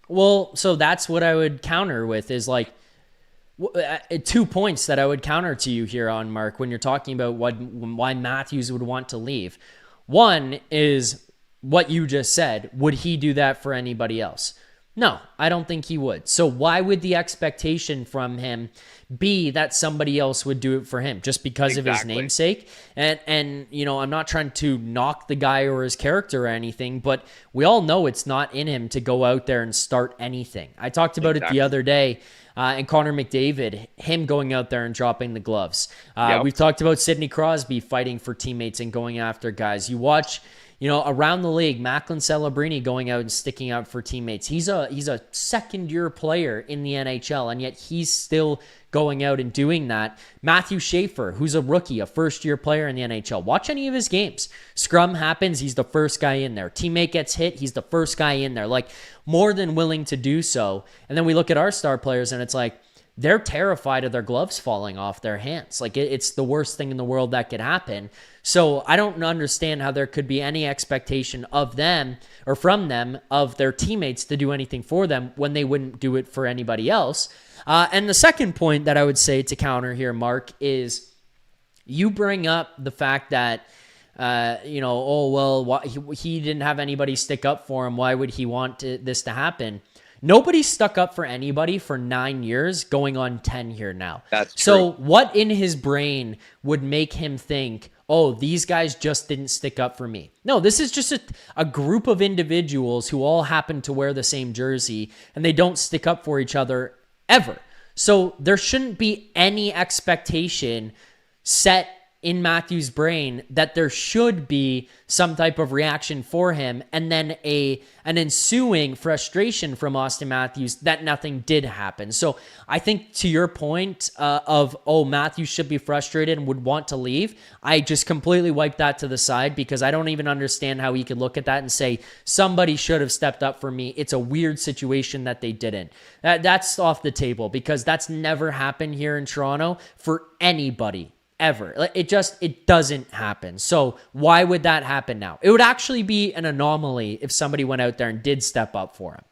Well, so that's what I would counter with is like 2 points that I would counter to you here on, Mark, when you're talking about why Matthews would want to leave. One is what you just said. Would he do that for anybody else? No, I don't think he would. So why would the expectation from him be that somebody else would do it for him just because of his namesake? And you know, I'm not trying to knock the guy or his character or anything, but we all know it's not in him to go out there and start anything. I talked about it the other day. And Connor McDavid, him going out there and dropping the gloves. We've talked about Sidney Crosby fighting for teammates and going after guys. You watch, you know, around the league, Macklin Celebrini going out and sticking out for teammates. He's a second-year player in the NHL, and yet he's still going out and doing that. Matthew Schaefer, who's a rookie, a first-year player in the NHL. Watch any of his games. Scrum happens, he's the first guy in there. Teammate gets hit, he's the first guy in there. Like, more than willing to do so. And then we look at our star players, and it's like, they're terrified of their gloves falling off their hands. Like, it's the worst thing in the world that could happen. So I don't understand how there could be any expectation of them or from them of their teammates to do anything for them when they wouldn't do it for anybody else. And the second point that I would say to counter here, Mark, is you bring up the fact that, he didn't have anybody stick up for him. Why would he want this to happen? Nobody stuck up for anybody for 9 years, going on 10 here now. That's true. So what in his brain would make him think, oh, these guys just didn't stick up for me? No, this is just a group of individuals who all happen to wear the same jersey, and they don't stick up for each other ever. So there shouldn't be any expectation set in Matthews' brain that there should be some type of reaction for him, and then an ensuing frustration from Auston Matthews that nothing did happen. So I think to your point Matthews should be frustrated and would want to leave, I just completely wiped that to the side, because I don't even understand how he could look at that and say somebody should have stepped up for me. It's a weird situation that they didn't. That's off the table, because that's never happened here in Toronto for anybody ever. It doesn't happen. So why would that happen now? It would actually be an anomaly if somebody went out there and did step up for him.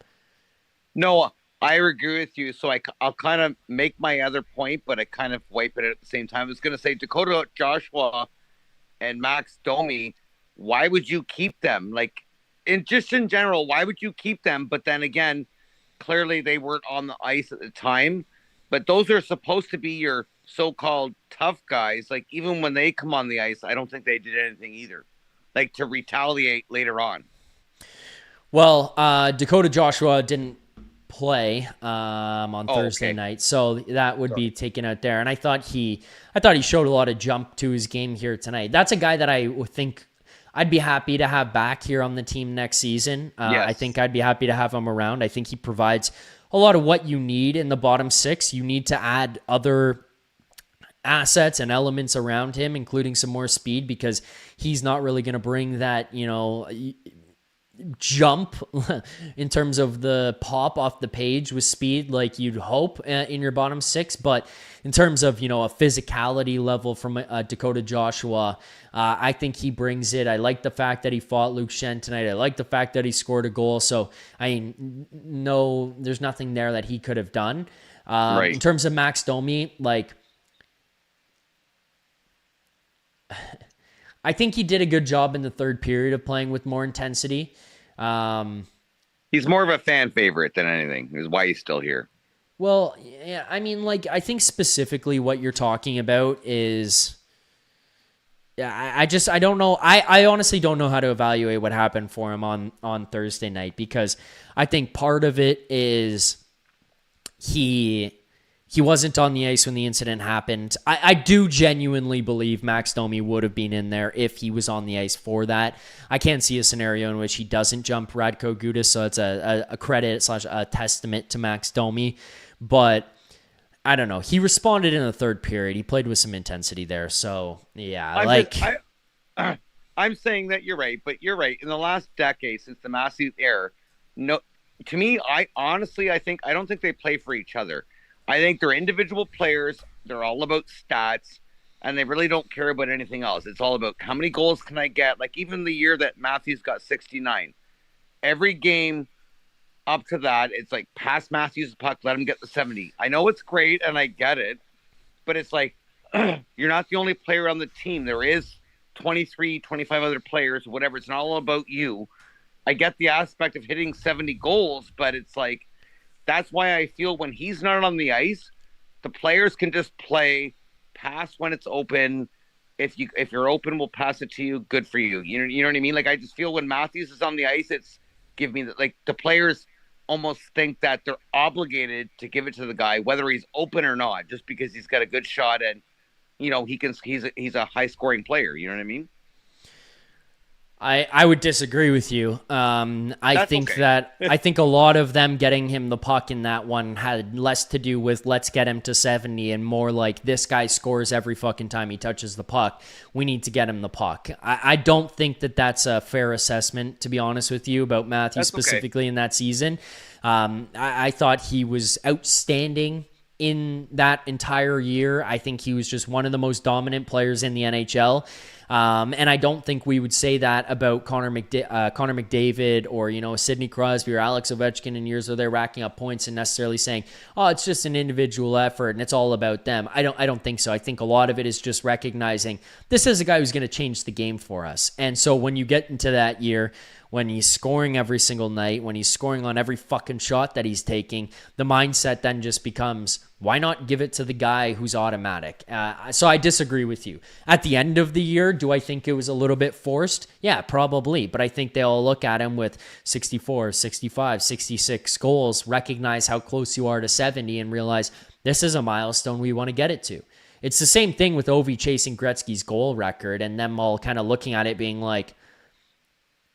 No, I agree with you. So I'll kind of make my other point, but I kind of wipe it at the same time. I was going to say Dakota Joshua and Max Domi, why would you keep them? Like, in general, why would you keep them? But then again, clearly they weren't on the ice at the time. But those are supposed to be your so-called tough guys. Like, even when they come on the ice, I don't think they did anything either, like to retaliate later on. Well, Dakota Joshua didn't play on Thursday night, so that would be taken out there. And I thought he showed a lot of jump to his game here tonight. That's a guy that I would think I'd be happy to have back here on the team next season. I think I'd be happy to have him around. I think he provides a lot of what you need in the bottom six. You need to add other assets and elements around him, including some more speed, because he's not really going to bring that, jump in terms of the pop off the page with speed like you'd hope in your bottom six. But in terms of, a physicality level from Dakota Joshua, I think he brings it. I like the fact that he fought Luke Shen tonight. I like the fact that he scored a goal. So, no, there's nothing there that he could have done. Right. In terms of Max Domi, I think he did a good job in the third period of playing with more intensity. He's more of a fan favorite than anything, is why he's still here. Well, yeah, I think specifically what you're talking about is, I don't know. I honestly don't know how to evaluate what happened for him on Thursday night, because I think part of it is he wasn't on the ice when the incident happened. I do genuinely believe Max Domi would have been in there if he was on the ice for that. I can't see a scenario in which he doesn't jump Radko Gudas, so it's a credit / a testament to Max Domi. But I don't know. He responded in the third period. He played with some intensity there. So, yeah. I'm saying that you're right, but you're right. In the last decade, since the Matthews era, no, to me, I don't think they play for each other. I think they're individual players. They're all about stats, and they really don't care about anything else. It's all about how many goals can I get. Like, even the year that Matthews got 69, every game up to that, it's like, pass Matthews the puck, let him get the 70. I know it's great, and I get it, but it's like, you're not the only player on the team. There is 23, 25 other players, whatever. It's not all about you. I get the aspect of hitting 70 goals, but it's like, that's why I feel when he's not on the ice, the players can just play, pass when it's open. If you're open, we'll pass it to you. Good for you. You know what I mean? Like, I just feel when Matthews is on the ice, the players almost think that they're obligated to give it to the guy, whether he's open or not, just because he's got a good shot and he's a high scoring player. You know what I mean? I would disagree with you. I think a lot of them getting him the puck in that one had less to do with let's get him to 70 and more like this guy scores every fucking time he touches the puck. We need to get him the puck. I don't think that that's a fair assessment, to be honest with you, about Matthews specifically in that season. I thought he was outstanding in that entire year. I think he was just one of the most dominant players in the NHL. And I don't think we would say that about Connor McDavid or, Sidney Crosby or Alex Ovechkin in years where they're racking up points and necessarily saying, oh, it's just an individual effort and it's all about them. I don't think so. I think a lot of it is just recognizing this is a guy who's going to change the game for us. And so when you get into that year, when he's scoring every single night, when he's scoring on every fucking shot that he's taking, the mindset then just becomes, why not give it to the guy who's automatic? So I disagree with you. At the end of the year, do I think it was a little bit forced? Yeah, probably. But I think they all look at him with 64, 65, 66 goals, recognize how close you are to 70 and realize this is a milestone we want to get it to. it's the same thing with Ovi chasing Gretzky's goal record and them all kind of looking at it being like,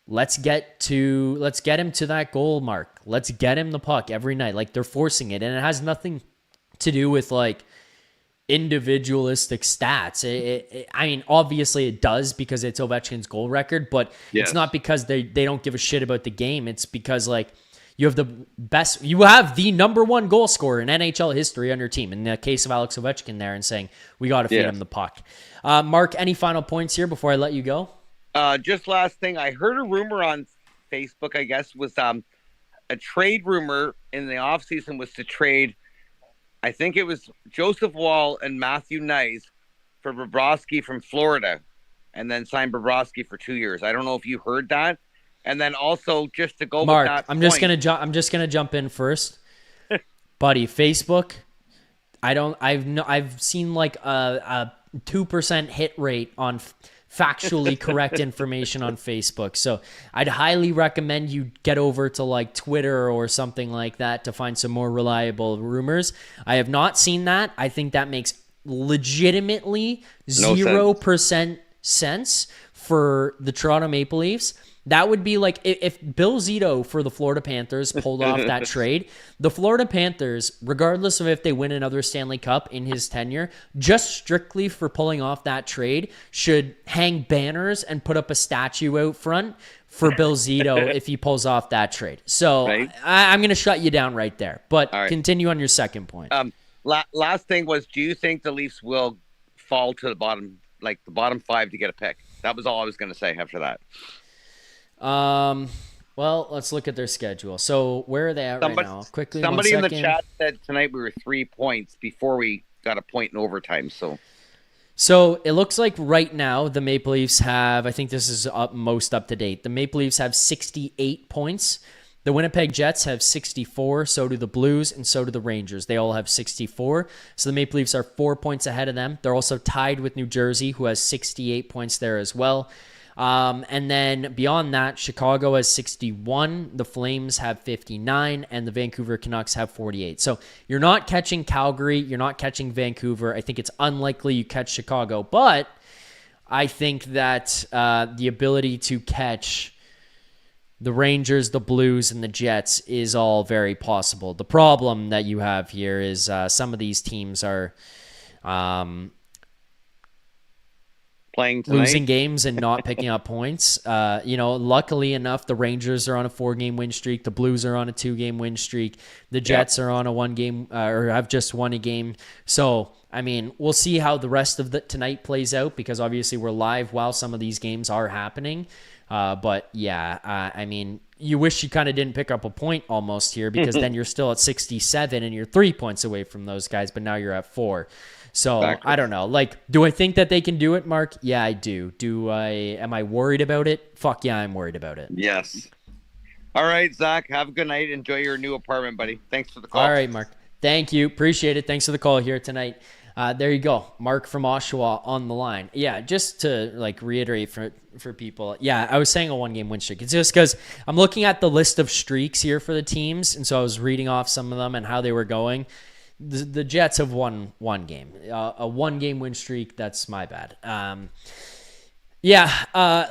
let's get him to that goal mark. Let's get him the puck every night. Like, they're forcing it, and it has nothing to do with like individualistic stats. I mean, obviously it does because it's Ovechkin's goal record, but it's not because they don't give a shit about the game. It's because like you have the number one goal scorer in NHL history on your team. In the case of Alex Ovechkin there, and saying we got to feed him the puck. Mark, any final points here before I let you go? Just last thing, I heard a rumor on Facebook, I guess, was a trade rumor in the offseason was to trade, I think it was Joseph Woll and Matthew Knies for Bobrovsky from Florida, and then sign Bobrovsky for 2 years. I don't know if you heard that. And then also just to go Mark, with that I'm point, just gonna jump in first, buddy. Facebook, I've seen like a 2% hit rate on factually correct information on Facebook. So I'd highly recommend you get over to like Twitter or something like that to find some more reliable rumors. I have not seen that. I think that makes legitimately 0% sense for the Toronto Maple Leafs. That would be like if Bill Zito for the Florida Panthers pulled off that trade. The Florida Panthers, regardless of if they win another Stanley Cup in his tenure, just strictly for pulling off that trade, should hang banners and put up a statue out front for Bill Zito if he pulls off that trade. So I'm going to shut you down right there. But continue on your second point. Last thing was, do you think the Leafs will fall to the bottom, like the bottom 5 to get a pick? That was all I was going to say after that. Well, let's look at their schedule. So where are they at right now? Quickly, somebody in the chat said tonight we were 3 points before we got a point in overtime. So it looks like right now the Maple Leafs have, I think this is most up to date. The Maple Leafs have 68 points. The Winnipeg Jets have 64. So do the Blues, and so do the Rangers. They all have 64. So the Maple Leafs are 4 points ahead of them. They're also tied with New Jersey, who has 68 points there as well. And then beyond that, Chicago has 61, the Flames have 59, and the Vancouver Canucks have 48. So you're not catching Calgary, you're not catching Vancouver. I think it's unlikely you catch Chicago, but I think that the ability to catch the Rangers, the Blues, and the Jets is all very possible. The problem that you have here is some of these teams are playing tonight, losing games and not picking up points. Luckily enough, the Rangers are on a 4-game win streak. The Blues are on a 2-game win streak. The Jets are on a 1-game or have just won a game. So, I mean, we'll see how the rest of tonight plays out, because obviously we're live while some of these games are happening. I mean, you wish you kind of didn't pick up a point almost here, because then you're still at 67 and you're 3 points away from those guys, but now you're at 4. So exactly. I don't know. Like, do I think that they can do it, Mark? Yeah, I do. Am I worried about it? Fuck yeah, I'm worried about it. Yes. All right, Zach, have a good night. Enjoy your new apartment, buddy. Thanks for the call. All right, Mark. Thank you. Appreciate it. Thanks for the call here tonight. There you go. Mark from Oshawa on the line. Yeah, just to like reiterate for people. Yeah, I was saying a 1-game win streak. It's just because I'm looking at the list of streaks here for the teams, and so I was reading off some of them and how they were going. The Jets have won one game. A 1-game win streak, that's my bad.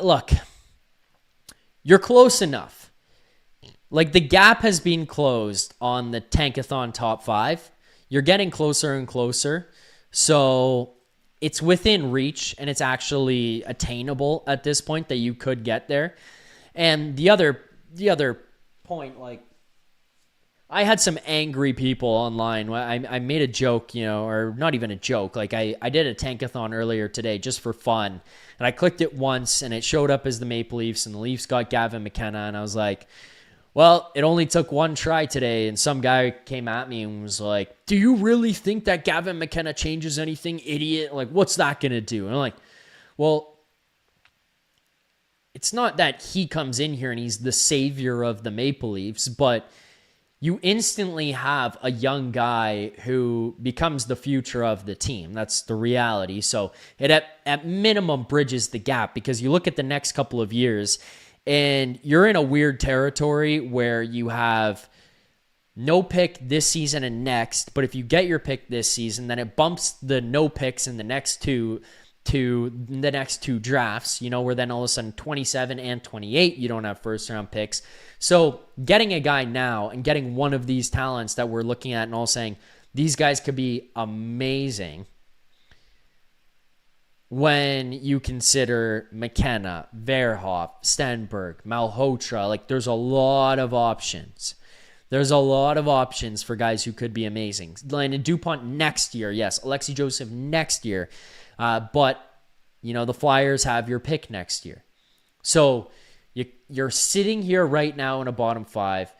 Look, you're close enough. Like, the gap has been closed on the Tankathon top 5. You're getting closer and closer. So it's within reach, and it's actually attainable at this point that you could get there. And the other point, like, I had some angry people online. I made a joke, or not even a joke. Like, I did a Tankathon earlier today just for fun. And I clicked it once, and it showed up as the Maple Leafs, and the Leafs got Gavin McKenna. And I was like, well, it only took one try today. And some guy came at me and was like, do you really think that Gavin McKenna changes anything, idiot? Like, what's that going to do? And I'm like, well, it's not that he comes in here and he's the savior of the Maple Leafs, but you instantly have a young guy who becomes the future of the team. That's the reality. So it at minimum bridges the gap, because you look at the next couple of years and you're in a weird territory where you have no pick this season and next, but if you get your pick this season, then it bumps the no picks in the next two to the next two drafts, where then all of a sudden 27 and 28, you don't have first round picks. So getting a guy now and getting one of these talents that we're looking at and all saying these guys could be amazing when you consider McKenna, Verhoff, Stenberg, Malhotra, like there's a lot of options. There's a lot of options for guys who could be amazing. Landon Dupont next year, yes. Alexi Joseph next year. But, the Flyers have your pick next year. So you're sitting here right now in a bottom five.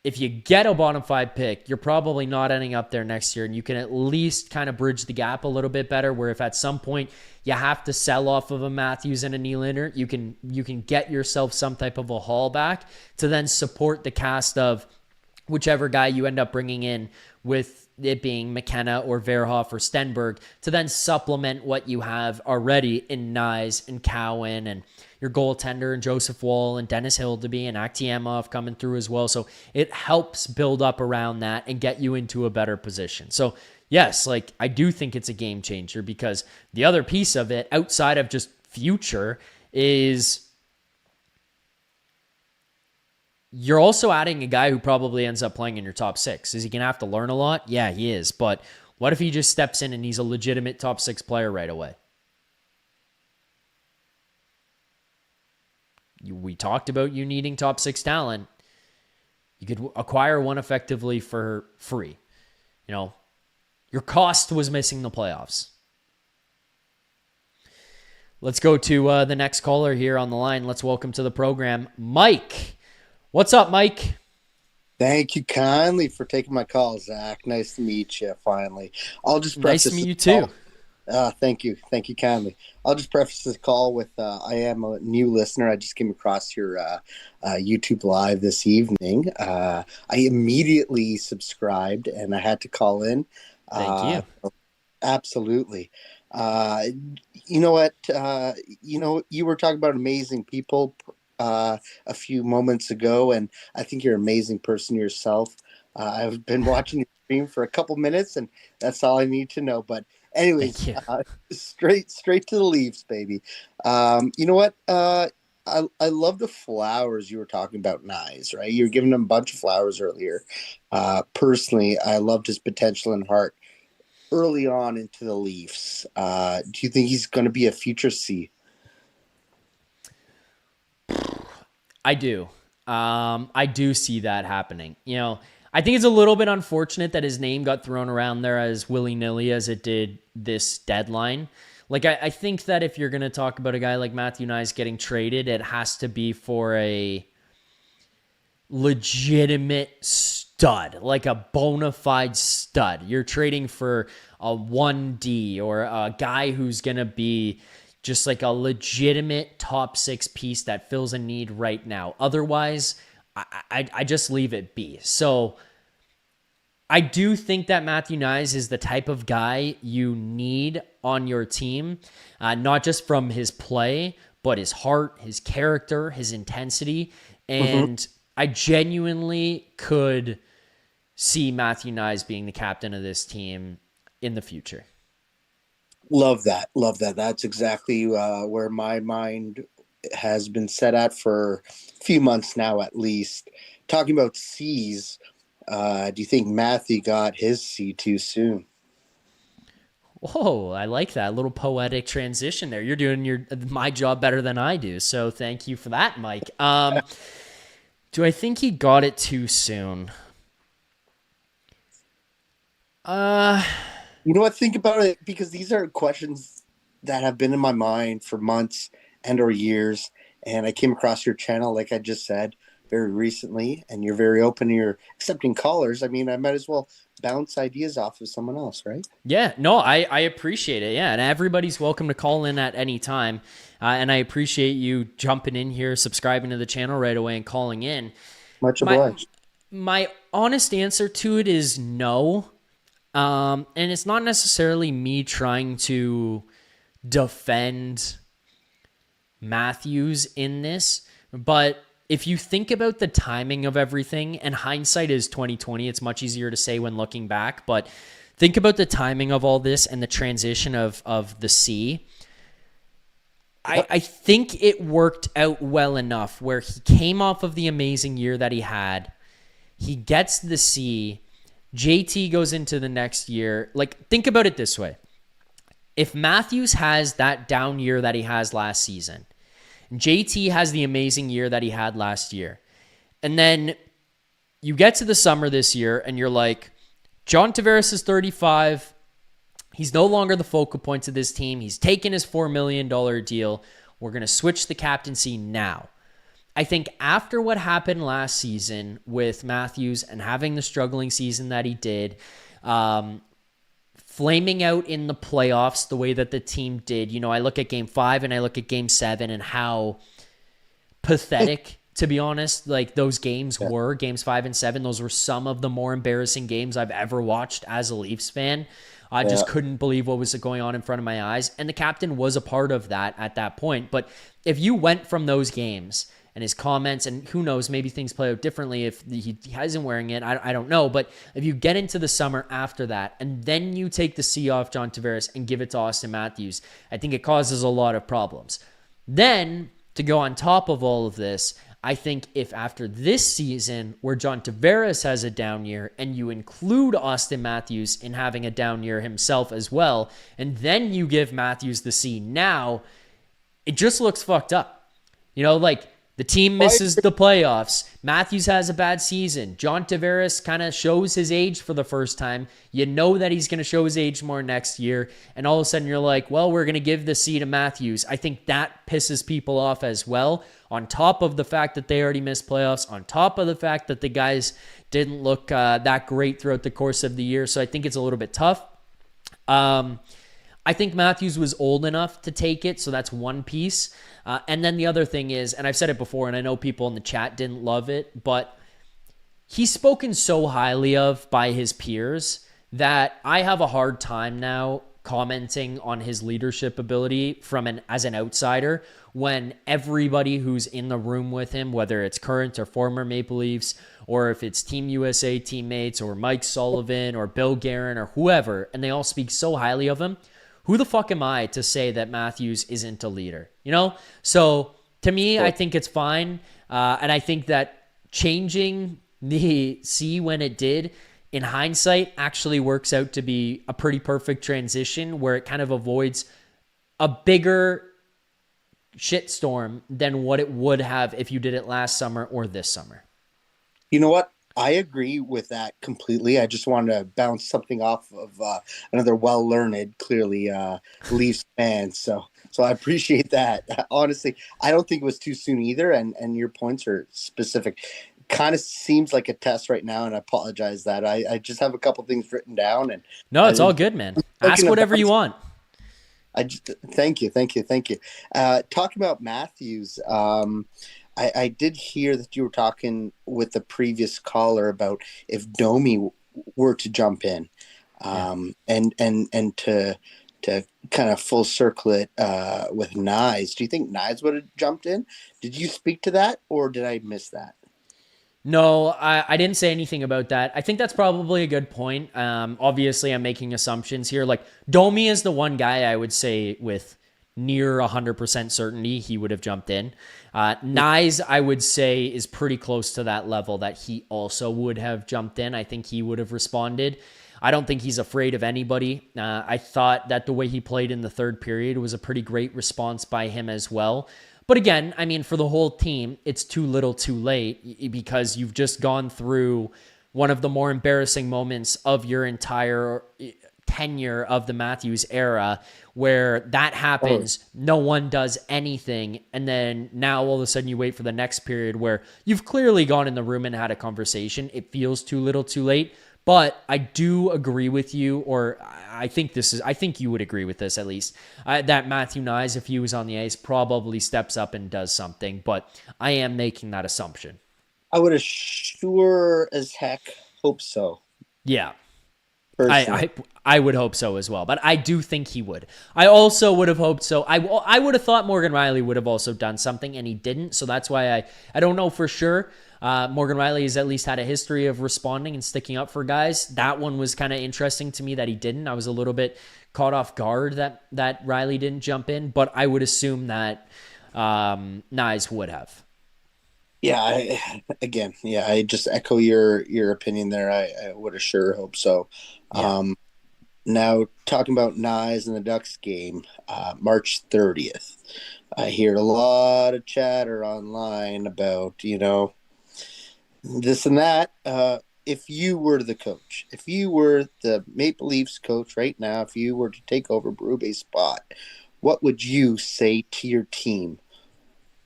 If you get a bottom five pick, you're probably not ending up there next year. And you can at least kind of bridge the gap a little bit better, where if at some point you have to sell off of a Matthews and a Nylander, you can get yourself some type of a haul back to then support the cast of whichever guy you end up bringing in, with it being McKenna or Verhoff or Stenberg, to then supplement what you have already in Knies and Cowan and your goaltender and Joseph Woll and Dennis Hildeby and Akhtiamov coming through as well. So it helps build up around that and get you into a better position. So yes, I do think it's a game changer, because the other piece of it outside of just future is you're also adding a guy who probably ends up playing in your top six. Is he going to have to learn a lot? Yeah, he is. But what if he just steps in and he's a legitimate top six player right away? We talked about you needing top six talent. You could acquire one effectively for free. Your cost was missing the playoffs. Let's go to the next caller here on the line. Let's welcome to the program, Mike. What's up, Mike? Thank you kindly for taking my call, Zach. Nice to meet you, finally. Nice to meet you, too. Thank you. Thank you kindly. I'll just preface this call with I am a new listener. I just came across your YouTube Live this evening. I immediately subscribed, and I had to call in. Thank you. Absolutely. You know what? You were talking about amazing people a few moments ago, and I think you're an amazing person yourself. I've been watching your stream for a couple minutes, and that's all I need to know. But anyways, straight to the Leafs, baby. You know what? I love the flowers you were talking about, Knies, right? You were giving him a bunch of flowers earlier. Personally, I loved his potential and heart early on into the Leafs. Do you think he's going to be a future C? I do. I do see that happening. I think it's a little bit unfortunate that his name got thrown around there as willy-nilly as it did this deadline. I think that if you're going to talk about a guy like Matthew Knies getting traded, it has to be for a legitimate stud, like a bona fide stud. You're trading for a 1D or a guy who's going to be just like a legitimate top six piece that fills a need right now. Otherwise, I just leave it be. So I do think that Matthew Knies is the type of guy you need on your team, not just from his play, but his heart, his character, his intensity. And I genuinely could see Matthew Knies being the captain of this team in the future. Love that. That's exactly where my mind has been set at for a few months now, at least. Talking about C's, do you think Matthew got his C too soon? Whoa, I like that little poetic transition there. You're doing my job better than I do, so thank you for that, Mike. Do I think he got it too soon? You know what? Think about it, because these are questions that have been in my mind for months and or years. And I came across your channel, like I just said, very recently, and you're very open to your accepting callers. I mean, I might as well bounce ideas off of someone else, right? Yeah, no, I appreciate it. Yeah, and everybody's welcome to call in at any time. And I appreciate you jumping in here, subscribing to the channel right away and calling in. Much obliged. My honest answer to it is no. And it's not necessarily me trying to defend Matthews in this, but if you think about the timing of everything, and hindsight is 2020, it's much easier to say when looking back, but think about the timing of all this and the transition of the C. I think it worked out well enough where he came off of the amazing year that he had. He gets the C. JT goes into the next year. Like, think about it this way. If Matthews has that down year that he has last season, JT has the amazing year that he had last year, and then you get to the summer this year and you're like, John Tavares is 35. He's no longer the focal point of this team. He's taken his $4 million deal. We're going to switch the captaincy now. I think after what happened last season with Matthews and having the struggling season that he did, flaming out in the playoffs the way that the team did, I look at Game 5 and I look at Game 7 and how pathetic, to be honest, like those games were. Games 5 and 7, those were some of the more embarrassing games I've ever watched as a Leafs fan. I just couldn't believe what was going on in front of my eyes. And the captain was a part of that at that point. But if you went from those games and his comments, and who knows, maybe things play out differently if he isn't wearing it, I don't know. But if you get into the summer after that, and then you take the C off John Tavares and give it to Auston Matthews, I think it causes a lot of problems. Then, to go on top of all of this, I think if after this season where John Tavares has a down year and you include Auston Matthews in having a down year himself as well, and then you give Matthews the C now, it just looks fucked up. Like the team misses the playoffs. Matthews has a bad season. John Tavares kind of shows his age for the first time. You know that he's going to show his age more next year. And all of a sudden you're like, well, we're going to give the C to Matthews. I think that pisses people off as well. On top of the fact that they already missed playoffs, on top of the fact that the guys didn't look that great throughout the course of the year. So I think it's a little bit tough. I think Matthews was old enough to take it, so that's one piece. And then the other thing is, and I've said it before, and I know people in the chat didn't love it, but he's spoken so highly of by his peers that I have a hard time now commenting on his leadership ability as an outsider when everybody who's in the room with him, whether it's current or former Maple Leafs, or if it's Team USA teammates or Mike Sullivan or Bill Guerin or whoever, and they all speak so highly of him, who the fuck am I to say that Matthews isn't a leader? So to me, I think it's fine. And I think that changing the C when it did, in hindsight, actually works out to be a pretty perfect transition where it kind of avoids a bigger shitstorm than what it would have if you did it last summer or this summer. You know what? I agree with that completely. I just wanted to bounce something off of another well-learned, clearly Leafs fan. So I appreciate that. Honestly, I don't think it was too soon either. And your points are specific. Kind of seems like a test right now, and I apologize that I just have a couple things written down. And no, it's all good, man. Ask whatever you want. Thank you. Talking about Matthews, I did hear that you were talking with the previous caller about if Domi were to jump in, and to kind of full circle it with Knies. Do you think Knies would have jumped in? Did you speak to that, or did I miss that? No, I didn't say anything about that. I think that's probably a good point. Obviously, I'm making assumptions here. Like, Domi is the one guy I would say with near 100% certainty he would have jumped in. Knies, I would say, is pretty close to that level that he also would have jumped in. I think he would have responded. I don't think he's afraid of anybody. I thought that the way he played in the third period was a pretty great response by him as well. But again, I mean, for the whole team, it's too little too late because you've just gone through one of the more embarrassing moments of your entire tenure of the Matthews era where that happens, no one does anything, and then now all of a sudden you wait for the next period where you've clearly gone in the room and had a conversation. It feels too little too late. But I do agree with you, or I think you would agree with this at least, that Matthew Knies, if he was on the ice, probably steps up and does something. But I am making that assumption. I would sure as heck hope so. Yeah. personally. I would hope so as well, but I do think he would. I also would have hoped so. I would have thought Morgan Rielly would have also done something, and he didn't. So that's why I don't know for sure. Morgan Rielly has at least had a history of responding and sticking up for guys. That one was kind of interesting to me that he didn't. I was a little bit caught off guard that Rielly didn't jump in, but I would assume that Knies would have. Yeah, I just echo your opinion there. I would have sure hope so. Yeah. Now, talking about Knies and the Ducks game, March 30th, I hear a lot of chatter online about, this and that. If you were the coach, if you were the Maple Leafs coach right now, if you were to take over Berube's spot, what would you say to your team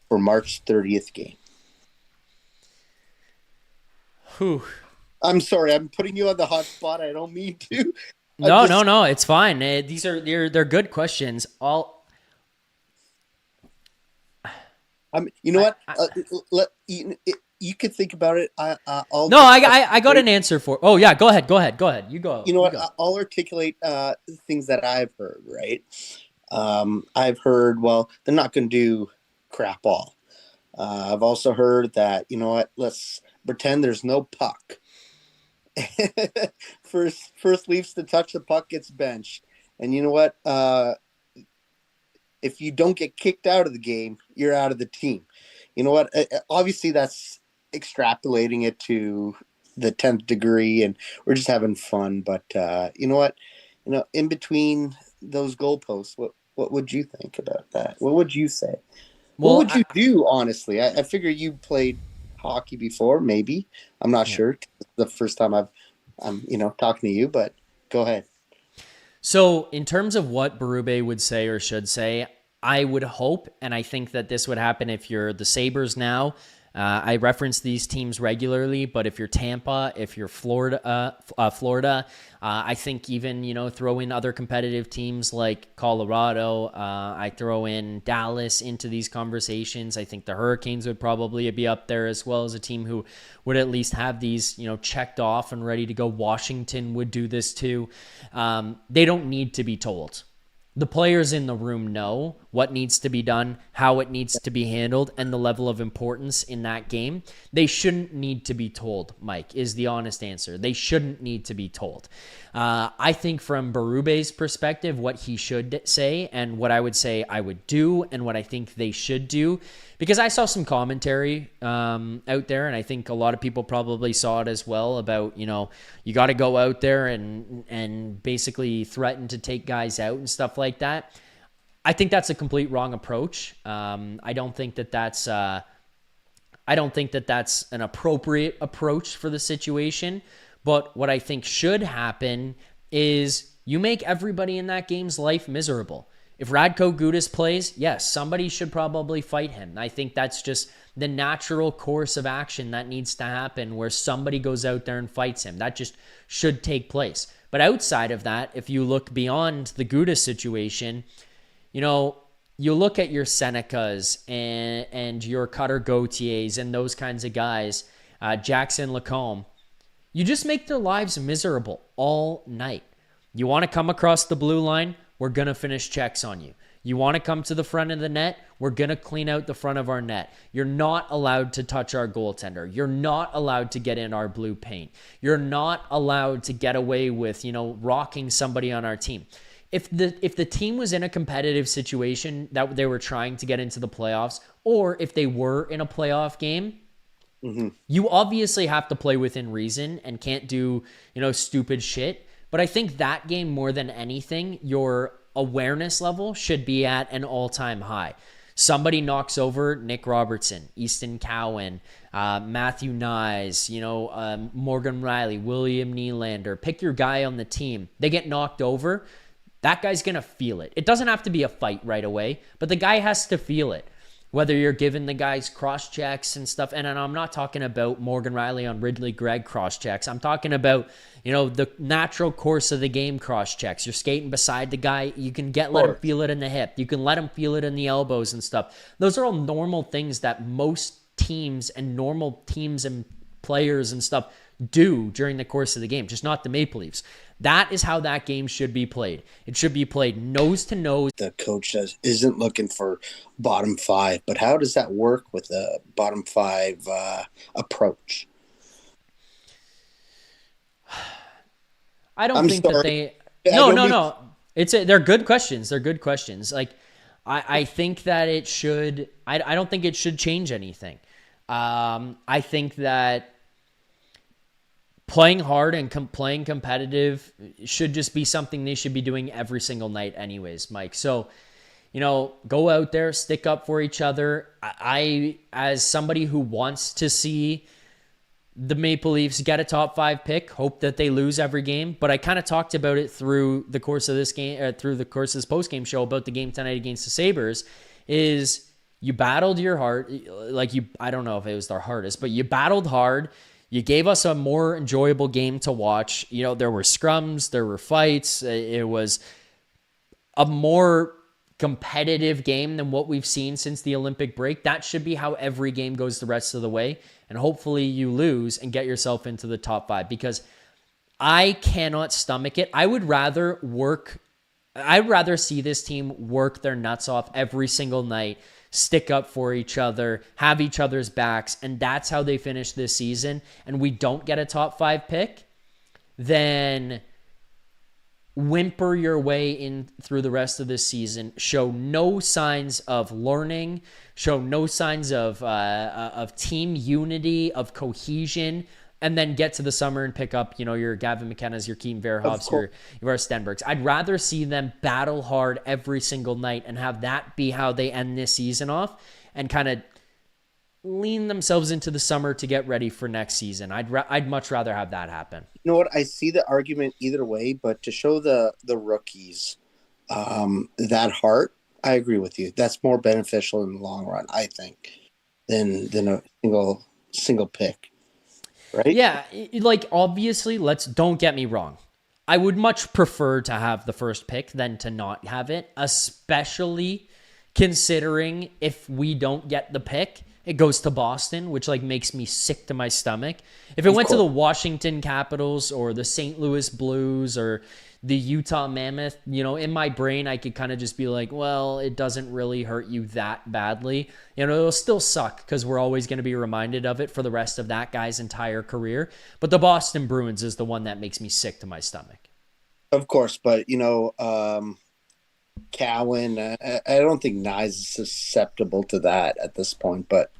for March 30th game? Whew. I'm sorry, I'm putting you on the hot spot. I don't mean to. No, it's fine. These are they're good questions. You know what? You could think about it. I got an answer for. Oh yeah, go ahead. You go. You know what? I'll articulate things that I've heard. Right. I've heard. Well, they're not going to do crap all. I've also heard that, you know what? Let's pretend there's no puck. First Leafs to touch the puck gets benched. And you know what? If you don't get kicked out of the game, you're out of the team. You know what? Obviously, that's extrapolating it to the 10th degree, and we're just having fun. But you know what? In between those goalposts, what would you think about that? What would you say? Well, what would you do, honestly? I figure you played hockey before, maybe. I'm not sure. It's the first time I'm talking to you, but go ahead. So in terms of what Berube would say or should say, I would hope, and I think that this would happen if you're the Sabres now. I reference these teams regularly, but if you're Tampa, if you're Florida, I think even, throw in other competitive teams like Colorado. I throw in Dallas into these conversations. I think the Hurricanes would probably be up there as well as a team who would at least have these, checked off and ready to go. Washington would do this too. They don't need to be told. The players in the room know what needs to be done, how it needs to be handled, and the level of importance in that game. They shouldn't need to be told, Mike, is the honest answer. They shouldn't need to be told. I think from Berube's perspective, what he should say and what I would say I would do and what I think they should do, because I saw some commentary out there, and I think a lot of people probably saw it as well about, you got to go out there and basically threaten to take guys out and stuff like that. I think that's a complete wrong approach. I don't think that that's an appropriate approach for the situation. But what I think should happen is you make everybody in that game's life miserable. If Radko Gudas plays, yes, somebody should probably fight him. I think that's just the natural course of action that needs to happen, where somebody goes out there and fights him. That just should take place. But outside of that, if you look beyond the Gudas situation, you look at your Senecas and your Cutter Gauthiers and those kinds of guys, Jackson Lacombe, you just make their lives miserable all night. You want to come across the blue line? We're going to finish checks on you. You want to come to the front of the net? We're going to clean out the front of our net. You're not allowed to touch our goaltender. You're not allowed to get in our blue paint. You're not allowed to get away with, rocking somebody on our team. If the team was in a competitive situation that they were trying to get into the playoffs, or if they were in a playoff game, you obviously have to play within reason and can't do, stupid shit. But I think that game, more than anything, your awareness level should be at an all-time high. Somebody knocks over Nick Robertson, Easton Cowan, Matthew Knies, Morgan Rielly, William Nylander. Pick your guy on the team. They get knocked over. That guy's going to feel it. It doesn't have to be a fight right away, but the guy has to feel it. Whether you're giving the guys cross-checks and stuff, and I'm not talking about Morgan Rielly on Ridley Gregg cross-checks. I'm talking about, the natural course of the game cross-checks. You're skating beside the guy. You can let him feel it in the hip. You can let him feel it in the elbows and stuff. Those are all normal things that most teams and normal teams and players and stuff do during the course of the game, just not the Maple Leafs. That is how that game should be played. It should be played nose to nose. The coach isn't looking for bottom five, but how does that work with a bottom five approach? I don't think that they... No. They're good questions. They're good questions. Like, I think that it should... I don't think it should change anything. I think that playing hard and playing competitive should just be something they should be doing every single night anyways, Mike. So, go out there, stick up for each other. I as somebody who wants to see the Maple Leafs get a top 5 pick, hope that they lose every game. But I kind of talked about it through the course of this game, through the course of this post-game show about the game tonight against the Sabres, is you battled your heart. I don't know if it was their hardest, but you battled hard. You gave us a more enjoyable game to watch. There were scrums, there were fights. It was a more competitive game than what we've seen since the Olympic break. That should be how every game goes the rest of the way. And hopefully you lose and get yourself into the top 5, because I cannot stomach it. I'd rather see this team work their nuts off every single night, stick up for each other, have each other's backs, and that's how they finish this season, and we don't get a top 5 pick, then whimper your way in through the rest of this season, show no signs of learning, show no signs of team unity, of cohesion, and then get to the summer and pick up, your Gavin McKenna's, your Keem Verhoffs, your Stenbergs. I'd rather see them battle hard every single night and have that be how they end this season off and kind of lean themselves into the summer to get ready for next season. I'd much rather have that happen. You know what? I see the argument either way, but to show the rookies that heart, I agree with you. That's more beneficial in the long run, I think, than a single pick. Right? Yeah, obviously, don't get me wrong. I would much prefer to have the first pick than to not have it, especially considering if we don't get the pick, it goes to Boston, which makes me sick to my stomach. If it went to the Washington Capitals or the St. Louis Blues or the Utah Mammoth, in my brain, I could kind of just be like, well, it doesn't really hurt you that badly. It'll still suck because we're always going to be reminded of it for the rest of that guy's entire career. But the Boston Bruins is the one that makes me sick to my stomach. Of course, but, Cowan, I don't think Knies is susceptible to that at this point, but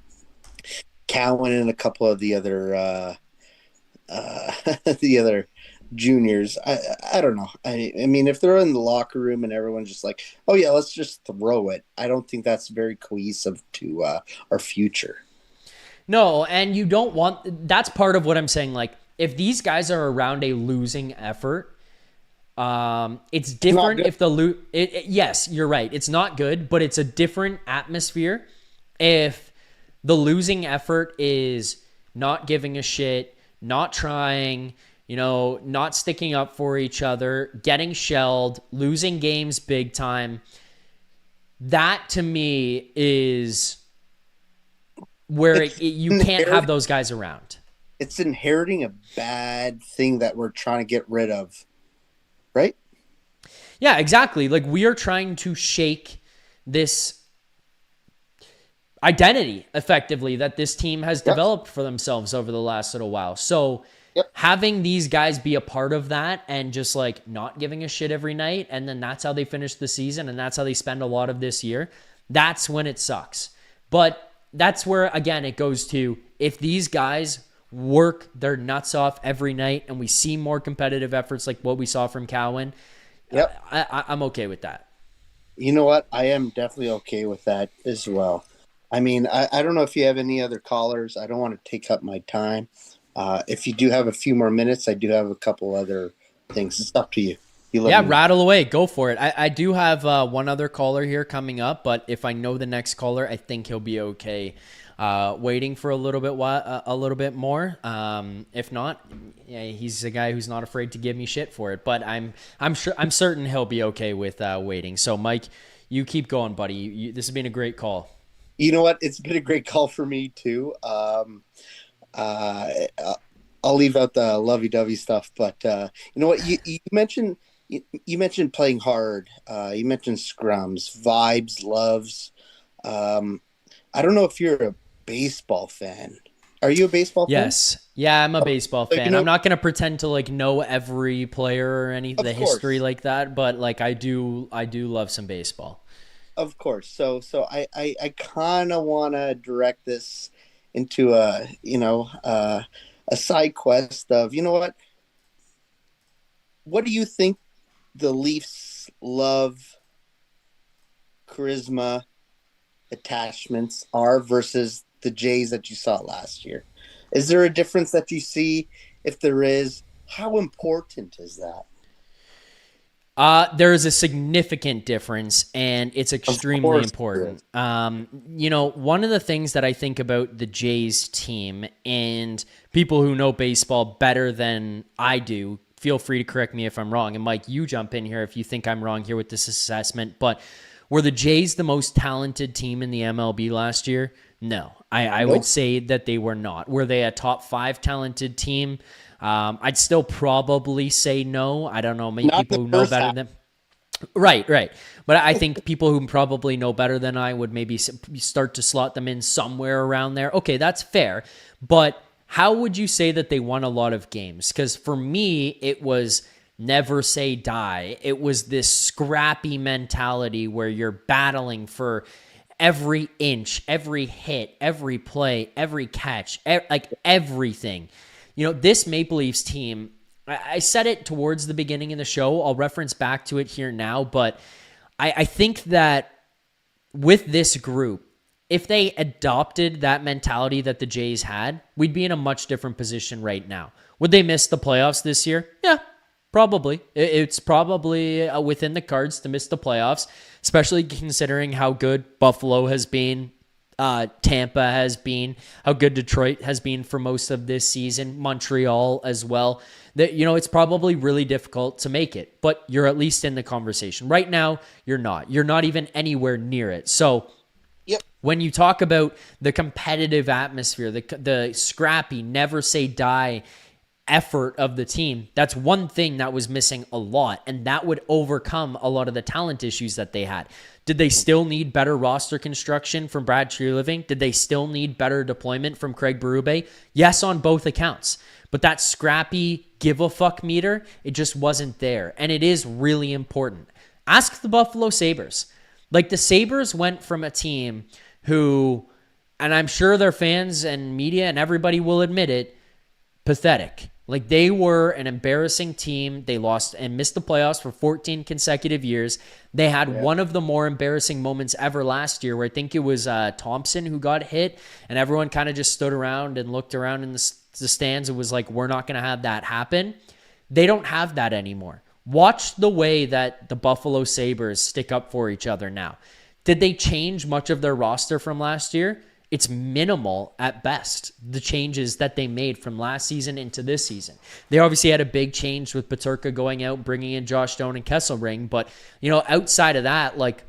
Cowan and a couple of the other juniors, I don't know. I mean, if they're in the locker room and everyone's just like, oh yeah, let's just throw it, I don't think that's very cohesive to our future. No, and you don't want, that's part of what I'm saying. If these guys are around a losing effort, it's different if yes, you're right. It's not good, but it's a different atmosphere if the losing effort is not giving a shit, not trying, not sticking up for each other, getting shelled, losing games big time. That to me is where you can't have those guys around. It's inheriting a bad thing that we're trying to get rid of. Right? Yeah, exactly. We are trying to shake this identity effectively that this team has developed for themselves over the last little while. So having these guys be a part of that and just not giving a shit every night, and then that's how they finish the season and that's how they spend a lot of this year, that's when it sucks. But that's where, again, it goes to, if these guys work their nuts off every night and we see more competitive efforts like what we saw from Cowan, I'm okay with that. You know what? I am definitely okay with that as well. I mean, I don't know if you have any other callers. I don't want to take up my time. If you do have a few more minutes, I do have a couple other things. It's up to you. Rattle away. Go for it. I do have one other caller here coming up, but if I know the next caller, I think he'll be okay waiting for a little bit more. If not, he's a guy who's not afraid to give me shit for it. But I'm certain he'll be okay with waiting. So, Mike, you keep going, buddy. This has been a great call. You know what? It's been a great call for me too. I'll leave out the lovey-dovey stuff, but you know what? You mentioned playing hard. You mentioned scrums, vibes, loves. I don't know if you're a baseball fan. Are you a baseball fan? Yes. Yeah, I'm a baseball So, fan. I'm not going to pretend to like know every player or any of the history course, like that, but like I do love some baseball. of course. So I kind of want to direct this into a side quest of, you know what? What do you think the Leafs love, charisma, attachments are versus the Jays that you saw last year? Is there a difference that you see? If there is, how important is that? There is a significant difference, and it's Of extremely course there is. important. One of the things that I think about the Jays team, and people who know baseball better than I do, feel free to correct me if I'm wrong. And Mike, you jump in here if you think I'm wrong here with this assessment. But were the Jays the most talented team in the MLB last year? No, I would Nope. say that they were not. Were they a top 5 talented team? I'd still probably say no. I don't know. Maybe Not people the who know first better half. than right, right. But I think people who probably know better than I would maybe start to slot them in somewhere around there. Okay, that's fair. But how would you say that they won a lot of games? Because for me, it was never say die. It was this scrappy mentality where you're battling for every inch, every hit, every play, every catch, like everything. This Maple Leafs team, I said it towards the beginning of the show. I'll reference back to it here now, but I think that with this group, if they adopted that mentality that the Jays had, we'd be in a much different position right now. Would they miss the playoffs this year? Yeah, probably. It's probably within the cards to miss the playoffs, especially considering how good Buffalo has been, Tampa has been, how good Detroit has been for most of this season, Montreal as well. It's probably really difficult to make it, but you're at least in the conversation. Right now, you're not. You're not even anywhere near it. So Yep. when you talk about the competitive atmosphere, the scrappy, never say die effort of the team, that's one thing that was missing a lot, and that would overcome a lot of the talent issues that they had. Did they still need better roster construction from Brad Treliving? Did they still need better deployment from Craig Berube? Yes, on both accounts. But that scrappy give a fuck meter, it just wasn't there. And it is really important. Ask the Buffalo Sabres. Like, the Sabres went from a team who, and I'm sure their fans and media and everybody will admit it, pathetic. Like, they were an embarrassing team. They lost and missed the playoffs for 14 consecutive years. They had one of the more embarrassing moments ever last year, where I think it was Thompson who got hit, and everyone kind of just stood around and looked around in the stands and was like, we're not going to have that happen. They don't have that anymore. Watch the way that the Buffalo Sabres stick up for each other now. Did they change much of their roster from last year? It's minimal at best, the changes that they made from last season into this season. They obviously had a big change with Paterka going out, bringing in Josh Stone and Kesselring. But, outside of that, like,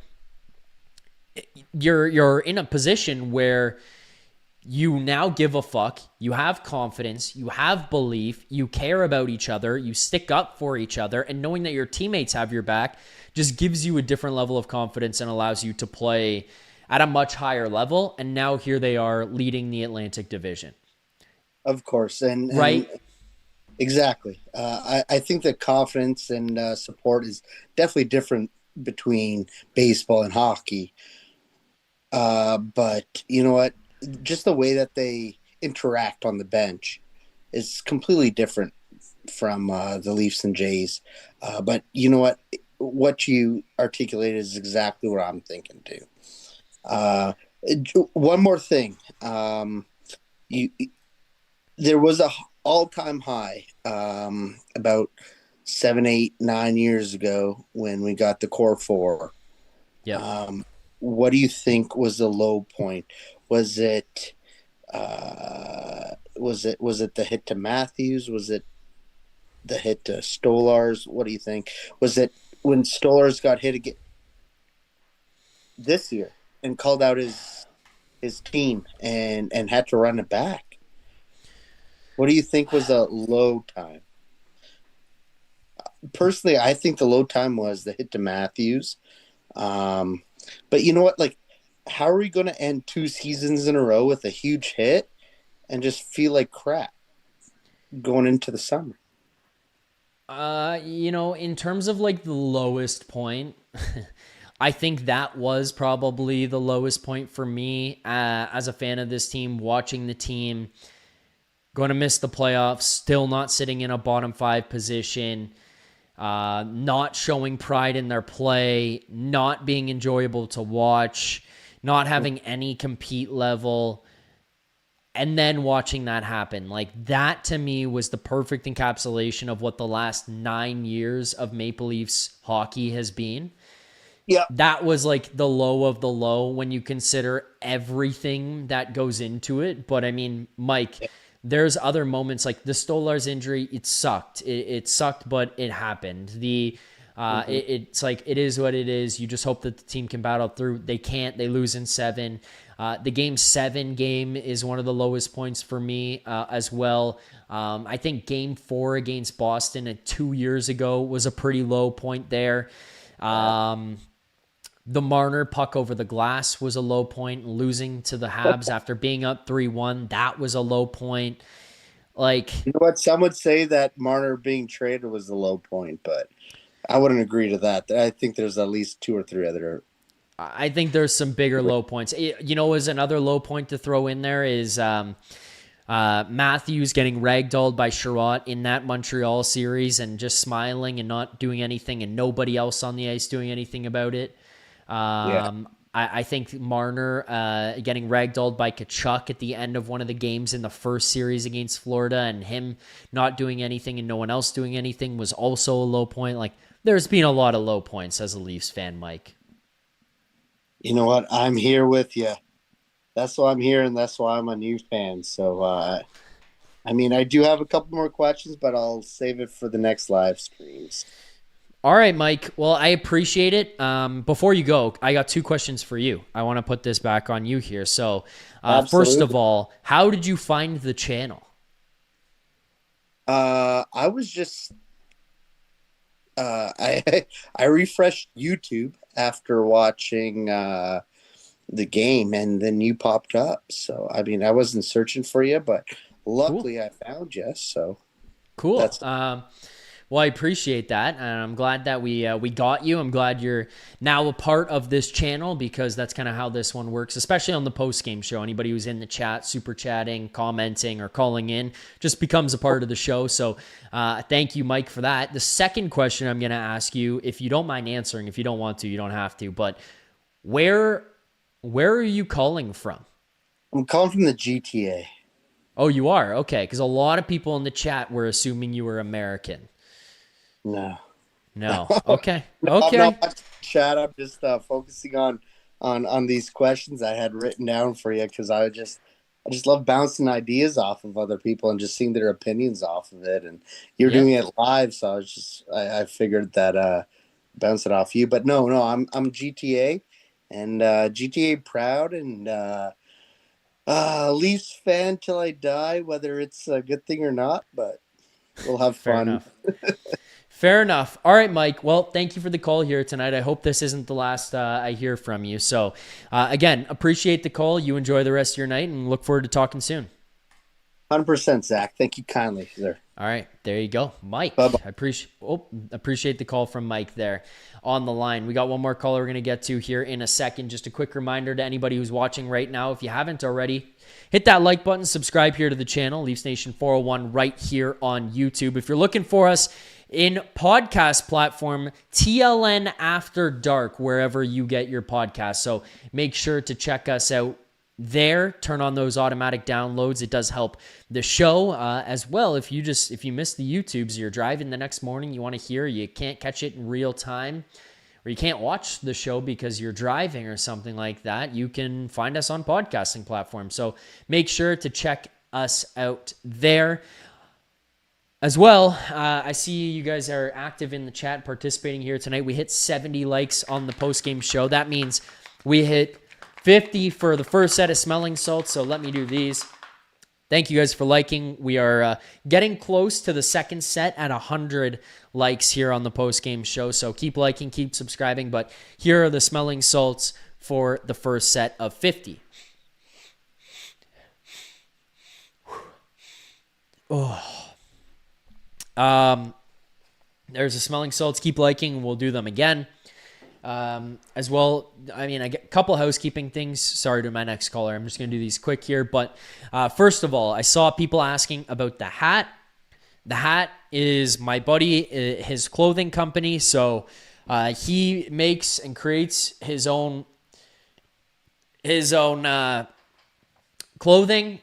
you're in a position where you now give a fuck, you have confidence, you have belief, you care about each other, you stick up for each other, and knowing that your teammates have your back just gives you a different level of confidence and allows you to play at a much higher level. And now here they are leading the Atlantic Division. Of course. And right? Exactly. I think that confidence and support is definitely different between baseball and hockey. But you know what? Just the way that they interact on the bench is completely different from the Leafs and Jays. But you know what? What you articulated is exactly what I'm thinking too. One more thing. There was a all-time high about 7, 8, 9 years ago when we got the core four. Yeah. What do you think was the low point? Was it the hit to Matthews? Was it the hit to Stolars? What do you think? Was it when Stolars got hit again this year and called out his team and had to run it back? What do you think was a low time? Personally, I think the low time was the hit to Matthews. But you know what? Like, how are we going to end 2 seasons in a row with a huge hit and just feel like crap going into the summer? In terms of like the lowest point, I think that was probably the lowest point for me as a fan of this team, watching the team going to miss the playoffs, still not sitting in a bottom 5 position, not showing pride in their play, not being enjoyable to watch, not having any compete level, and then watching that happen. Like, that to me was the perfect encapsulation of what the last 9 years of Maple Leafs hockey has been. Yeah. That was like the low of the low when you consider everything that goes into it. But I mean, Mike, there's other moments like the Stolarz injury. It sucked. It sucked, but it happened. It's like, it is what it is. You just hope that the team can battle through. They can't. They lose in 7. The Game 7 game is one of the lowest points for me as well. I think Game 4 against Boston 2 years ago was a pretty low point there. The Marner puck over the glass was a low point. Losing to the Habs after being up 3-1, that was a low point. Like, you know what? Some would say that Marner being traded was the low point, but I wouldn't agree to that. I think there's at least 2 or 3 other. I think there's some bigger low points. As another low point to throw in there is Matthews getting ragdolled by Sherratt in that Montreal series and just smiling and not doing anything, and nobody else on the ice doing anything about it. I think Marner getting ragdolled by Tkachuk at the end of one of the games in the first series against Florida, and him not doing anything and no one else doing anything was also a low point. Like, there's been a lot of low points as a Leafs fan, Mike. You know what? I'm here with you. That's why I'm here, and that's why I'm a new fan. So, I do have a couple more questions, but I'll save it for the next live streams. All right, Mike. Well, I appreciate it. Before you go, I got 2 questions for you. I want to put this back on you here. So, first of all, how did you find the channel? I was just I refreshed YouTube after watching the game, and then you popped up. So, I wasn't searching for you, but luckily I found you. So, cool. Well, I appreciate that, and I'm glad that we got you. I'm glad you're now a part of this channel, because that's kind of how this one works, especially on the post-game show. Anybody who's in the chat, super chatting, commenting, or calling in just becomes a part of the show. So thank you, Mike, for that. The second question I'm going to ask you, if you don't mind answering, if you don't want to, you don't have to, but where are you calling from? I'm calling from the GTA. Oh, you are? Okay, because a lot of people in the chat were assuming you were American. No. Okay. No, okay. I'm not chat. I'm just focusing on these questions I had written down for you, because I just love bouncing ideas off of other people and just seeing their opinions off of it. And you're doing it live, so I figured that bounce it off you. But no, I'm GTA, and GTA proud, and Leafs fan till I die, whether it's a good thing or not. But we'll have fun. Fair enough. All right, Mike. Well, thank you for the call here tonight. I hope this isn't the last I hear from you. So, again, appreciate the call. You enjoy the rest of your night, and look forward to talking soon. 100%, Zach. Thank you kindly, sir. All right, there you go, Mike. Bye-bye. I appreciate the call from Mike there on the line. We got one more caller we're going to get to here in a second. Just a quick reminder to anybody who's watching right now, if you haven't already, hit that like button, subscribe here to the channel, Leafs Nation 401 right here on YouTube. If you're looking for us in podcast platform, TLN After Dark, wherever you get your podcast. So make sure to check us out there. Turn on those automatic downloads. It does help the show as well. If you miss the YouTubes, you're driving the next morning, you want to hear, you can't catch it in real time, or you can't watch the show because you're driving or something like that, you can find us on podcasting platforms. So make sure to check us out there. As well, I see you guys are active in the chat, participating here tonight. We hit 70 likes on the post-game show. That means we hit 50 for the first set of smelling salts, so let me do these. thank you guys for liking. We are getting close to the second set at 100 likes here on the post-game show. So keep liking, keep subscribing. But here are the smelling salts for the first set of 50. Oh. There's the smelling salts. Keep liking. We'll do them again. As well, I mean, I get a couple housekeeping things. Sorry to my next caller. I'm just going to do these quick here. But first of all, I saw people asking about the hat. The hat is my buddy, his clothing company. So he makes and creates his own clothing.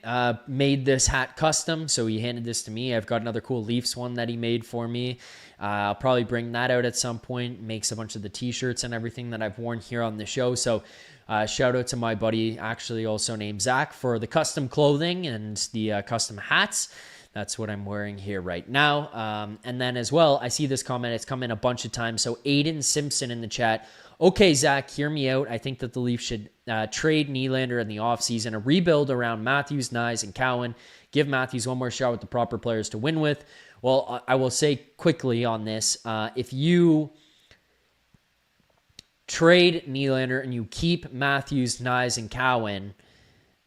Made this hat custom. So he handed this to me. I've got another cool Leafs one that he made for me. I'll probably bring that out at some point. Makes a bunch of the t-shirts and everything that I've worn here on the show. So shout out to my buddy, actually also named Zach, for the custom clothing and the custom hats. That's what I'm wearing here right now. And then as well, I see this comment. It's come in a bunch of times. So Aiden Simpson in the chat. Okay, Zach, hear me out. I think that the Leafs should trade Nylander in the offseason, a rebuild around Matthews, Knies, and Cowan. Give Matthews one more shot with the proper players to win with. Well, I will say quickly on this, if you trade Nylander and you keep Matthews, Knies, and Cowan,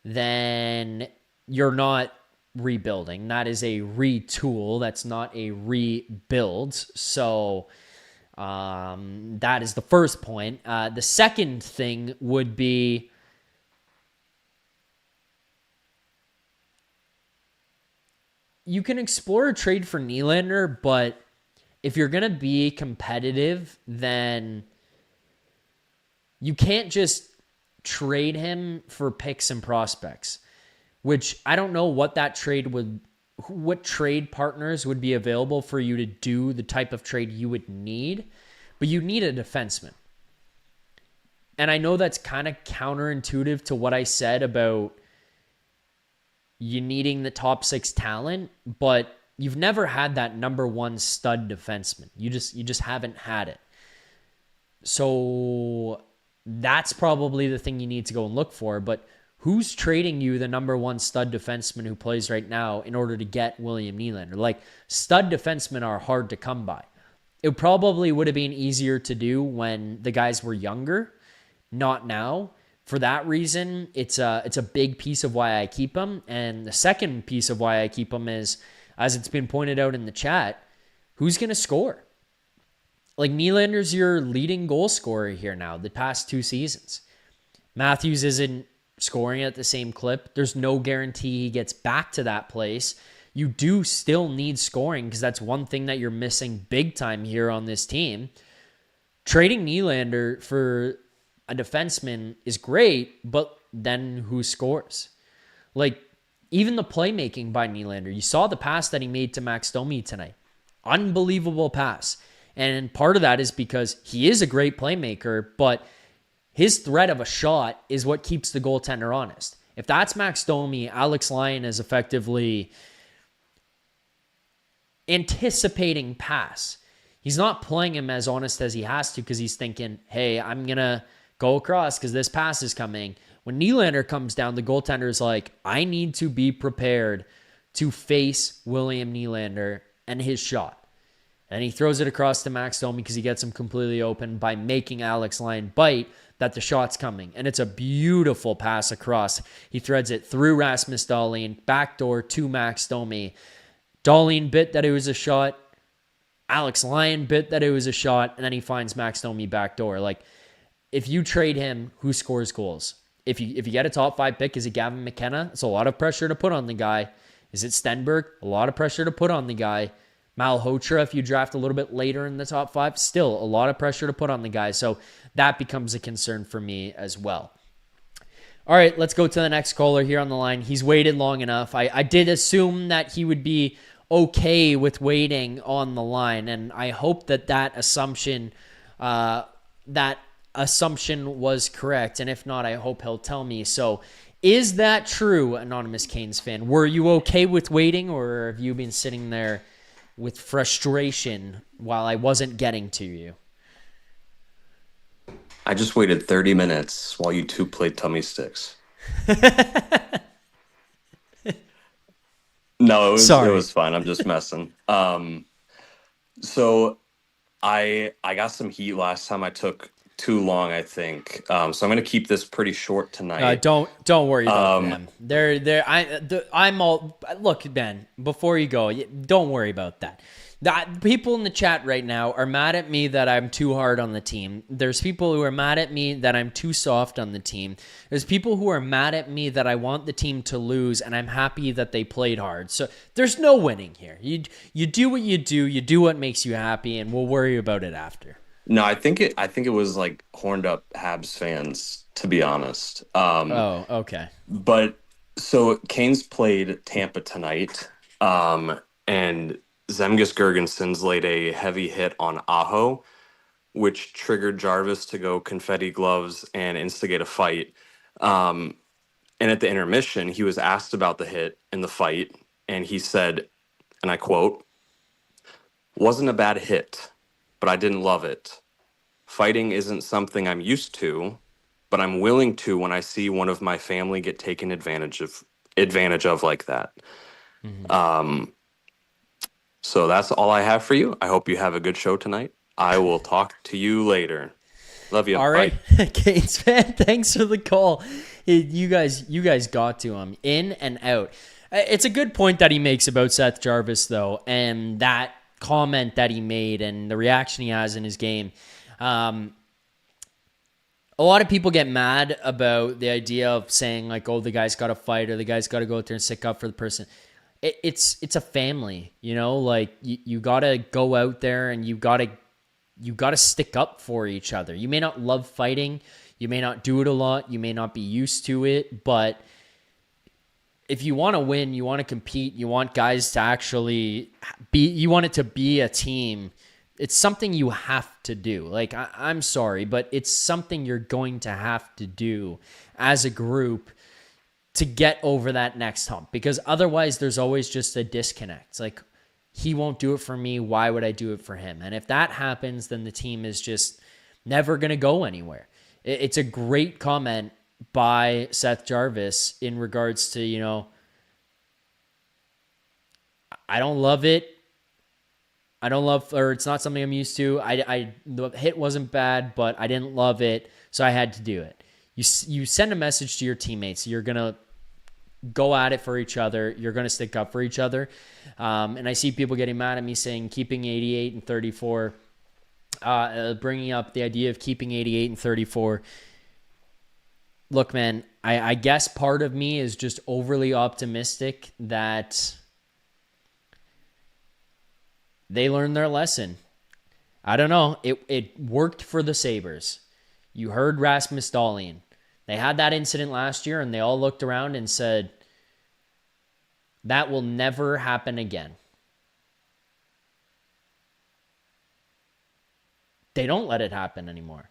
then you're not rebuilding. That is a retool. That's not a rebuild. So that is the first point. The second thing would be you can explore a trade for Nylander, but if you're going to be competitive, then you can't just trade him for picks and prospects, which I don't know what trade partners would be available for you to do the type of trade you would need, but you need a defenseman. And I know that's kind of counterintuitive to what I said about you needing the top 6 talent, but you've never had that number 1 stud defenseman. You just haven't had it. So that's probably the thing you need to go and look for. But who's trading you the number 1 stud defenseman who plays right now in order to get William Nylander? Like, stud defensemen are hard to come by. It probably would have been easier to do when the guys were younger, not now. For that reason, it's a big piece of why I keep him. And the second piece of why I keep him is, as it's been pointed out in the chat, who's going to score? Like, Nylander's your leading goal scorer here now, the past 2 seasons. Matthews isn't scoring at the same clip. There's no guarantee he gets back to that place. You do still need scoring because that's one thing that you're missing big time here on this team. Trading Nylander for a defenseman is great, but then who scores? Like, even the playmaking by Nylander. You saw the pass that he made to Max Domi tonight. Unbelievable pass. And part of that is because he is a great playmaker, but his threat of a shot is what keeps the goaltender honest. If that's Max Domi, Alex Lyon is effectively anticipating pass. He's not playing him as honest as he has to because he's thinking, hey, I'm going to go across because this pass is coming. When Nylander comes down, the goaltender is like, I need to be prepared to face William Nylander and his shot. And he throws it across to Max Domi because he gets him completely open by making Alex Lyon bite that the shot's coming. And it's a beautiful pass across. He threads it through Rasmus Dahlin, backdoor to Max Domi. Dahlin bit that it was a shot. Alex Lyon bit that it was a shot. And then he finds Max Domi backdoor. Like, if you trade him, who scores goals? If you get a top 5 pick, is it Gavin McKenna? It's a lot of pressure to put on the guy. Is it Stenberg? A lot of pressure to put on the guy. Malhotra, if you draft a little bit later in the top 5, still a lot of pressure to put on the guy. So that becomes a concern for me as well. All right, let's go to the next caller here on the line. He's waited long enough. I did assume that he would be okay with waiting on the line, and I hope that assumption was correct. And if not, I hope he'll tell me. So is that true, Anonymous Canes fan? Were you okay with waiting, or have you been sitting there with frustration while I wasn't getting to you? I just waited 30 minutes while you two played tummy sticks. No, it Sorry. was fine. I'm just messing. So I got some heat last time. I took too long, I think. So I'm gonna keep this pretty short tonight. Don't worry about them. I'm all look, Ben. Before you go, don't worry about that. People in the chat right now are mad at me that I'm too hard on the team. There's people who are mad at me that I'm too soft on the team. There's people who are mad at me that I want the team to lose, and I'm happy that they played hard. So there's no winning here. You do what you do. You do what makes you happy, and we'll worry about it after. No, I think it was like horned up Habs fans, to be honest. Oh, okay. But so Canes played Tampa tonight, and Zemgus Girgensons laid a heavy hit on Aho, which triggered Jarvis to go confetti gloves and instigate a fight. And at the intermission, he was asked about the hit and the fight, and he said, and I quote, "Wasn't a bad hit, but I didn't love it. Fighting isn't something I'm used to, but I'm willing to when I see one of my family get taken advantage of like that." Mm-hmm. So that's all I have for you. I hope you have a good show tonight. I will talk to you later. Love you. All right, Canes fan, thanks for the call. You guys got to him in and out. It's a good point that he makes about Seth Jarvis, though, and that comment that he made and the reaction he has in his game. A lot of people get mad about the idea of saying like, "Oh, the guy's got to fight," or "The guy's got to go out there and stick up for the person." It's a family, like you gotta go out there and you gotta stick up for each other. You may not love fighting, you may not do it a lot, you may not be used to it, but if you want to win, you want to compete, you want guys to actually you want it to be a team. It's something you have to do. Like, I'm sorry, but it's something you're going to have to do as a group to get over that next hump, because otherwise there's always just a disconnect. It's like, he won't do it for me, why would I do it for him? And if that happens, then the team is just never going to go anywhere. It's a great comment by Seth Jarvis in regards to, I don't love it. Or it's not something I'm used to. The hit wasn't bad, but I didn't love it, so I had to do it. You send a message to your teammates. You're going to go at it for each other. You're going to stick up for each other. And I see people getting mad at me saying keeping 88 and 34, bringing up the idea of keeping 88 and 34. Look, man, I guess part of me is just overly optimistic that they learned their lesson. I don't know. It worked for the Sabres. You heard Rasmus Dahlin. They had that incident last year, and they all looked around and said, that will never happen again. They don't let it happen anymore.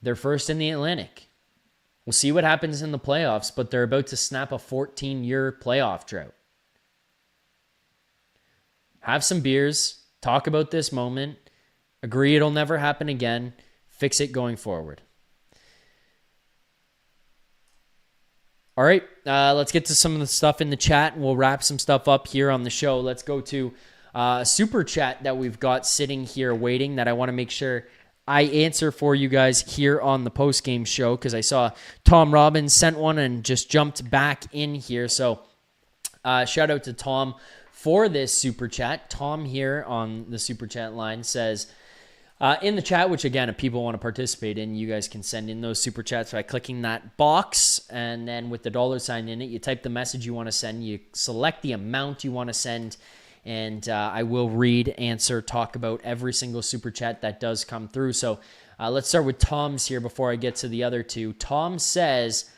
They're first in the Atlantic. We'll see what happens in the playoffs, but they're about to snap a 14-year playoff drought. Have some beers, talk about this moment, agree it'll never happen again, fix it going forward. All right, let's get to some of the stuff in the chat, and we'll wrap some stuff up here on the show. Let's go to super chat that we've got sitting here waiting that I want to make sure I answer for you guys here on the postgame show, because I saw Tom Robbins sent one and just jumped back in here. So shout out to Tom for this super chat. Tom here on the super chat line says, in the chat, which again, if people want to participate in, you guys can send in those super chats by clicking that box, and then with the $sign in it, you type the message you want to send, you select the amount you want to send, and I will read, answer, talk about every single super chat that does come through. So let's start with Tom's here before I get to the other two. Tom says,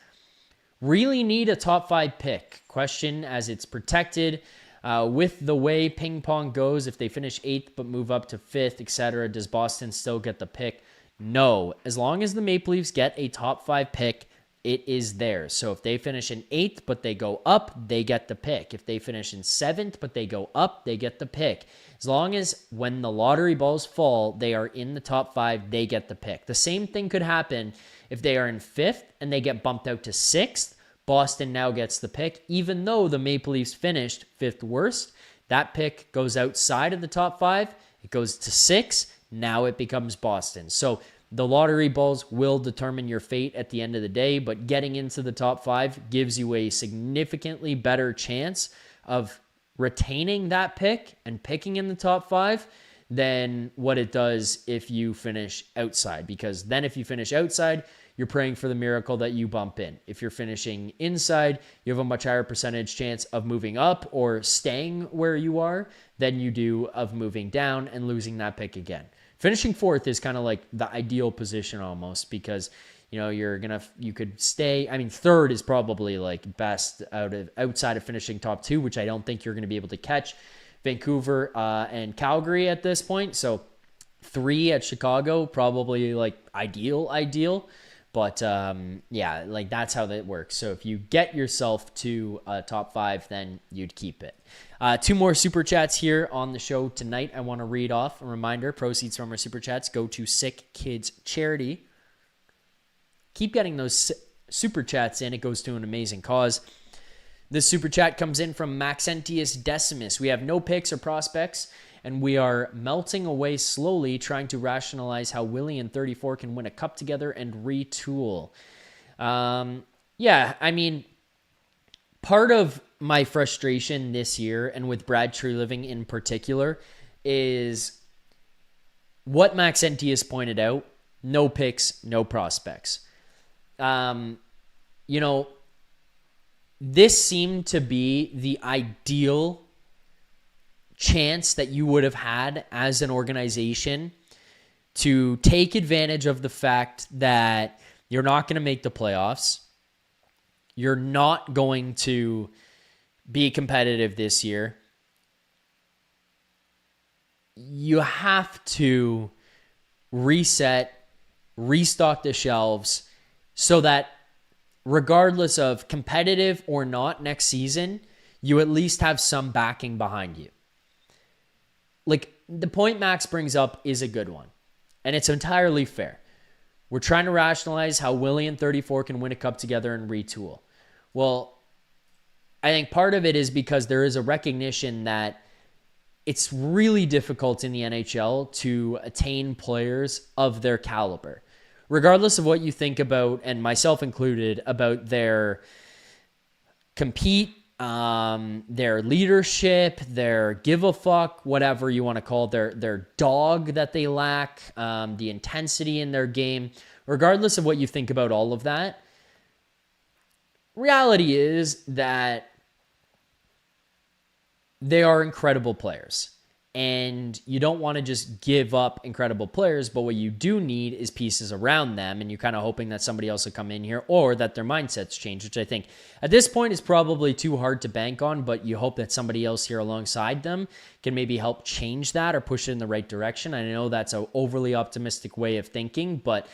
really need a top 5 pick? Question, as it's protected. With the way ping pong goes, if they finish 8th but move up to 5th, etc., does Boston still get the pick? No. As long as the Maple Leafs get a top 5 pick, it is theirs. So if they finish in 8th, but they go up, they get the pick. If they finish in 7th, but they go up, they get the pick. As long as when the lottery balls fall, they are in the top 5, they get the pick. The same thing could happen if they are in 5th and they get bumped out to 6th. Boston now gets the pick. Even though the Maple Leafs finished 5th worst, that pick goes outside of the top 5. It goes to 6. Now it becomes Boston. So the lottery balls will determine your fate at the end of the day, but getting into the top 5 gives you a significantly better chance of retaining that pick and picking in the top 5 than what it does if you finish outside. Because then if you finish outside, you're praying for the miracle that you bump in. If you're finishing inside, you have a much higher percentage chance of moving up or staying where you are than you do of moving down and losing that pick again. Finishing 4th is kind of like the ideal position almost, because you could stay. I mean, 3rd is probably like best outside of finishing top 2, which I don't think you're going to be able to catch Vancouver and Calgary at this point. So 3 at Chicago, probably like ideal. But yeah, like that's how that works. So if you get yourself to top 5, then you'd keep it. 2 more super chats here on the show tonight. I want to read off a reminder. Proceeds from our super chats go to Sick Kids Charity. Keep getting those super chats in. It goes to an amazing cause. This super chat comes in from Maxentius Decimus. We have no picks or prospects, and we are melting away slowly, trying to rationalize how Willie and 34 can win a cup together and retool. Yeah, I mean, part of my frustration this year, and with Brad Treliving in particular, is what Maxentius pointed out: no picks, no prospects. This seemed to be the ideal chance that you would have had as an organization to take advantage of the fact that you're not going to make the playoffs. You're not going to be competitive this year. You have to reset, restock the shelves so that regardless of competitive or not next season, you at least have some backing behind you. Like, the point Max brings up is a good one, and it's entirely fair. We're trying to rationalize how Willie and 34 can win a cup together and retool. Well, I think part of it is because there is a recognition that it's really difficult in the NHL to attain players of their caliber. Regardless of what you think about, and myself included, about their compete, their leadership, their give a fuck, whatever you want to call it, their dog that they lack, the intensity in their game. Regardless of what you think about all of that, reality is that they are incredible players. And you don't want to just give up incredible players, but what you do need is pieces around them, and you're kind of hoping that somebody else will come in here or that their mindsets change, which I think at this point is probably too hard to bank on, but you hope that somebody else here alongside them can maybe help change that or push it in the right direction. I know that's an overly optimistic way of thinking, but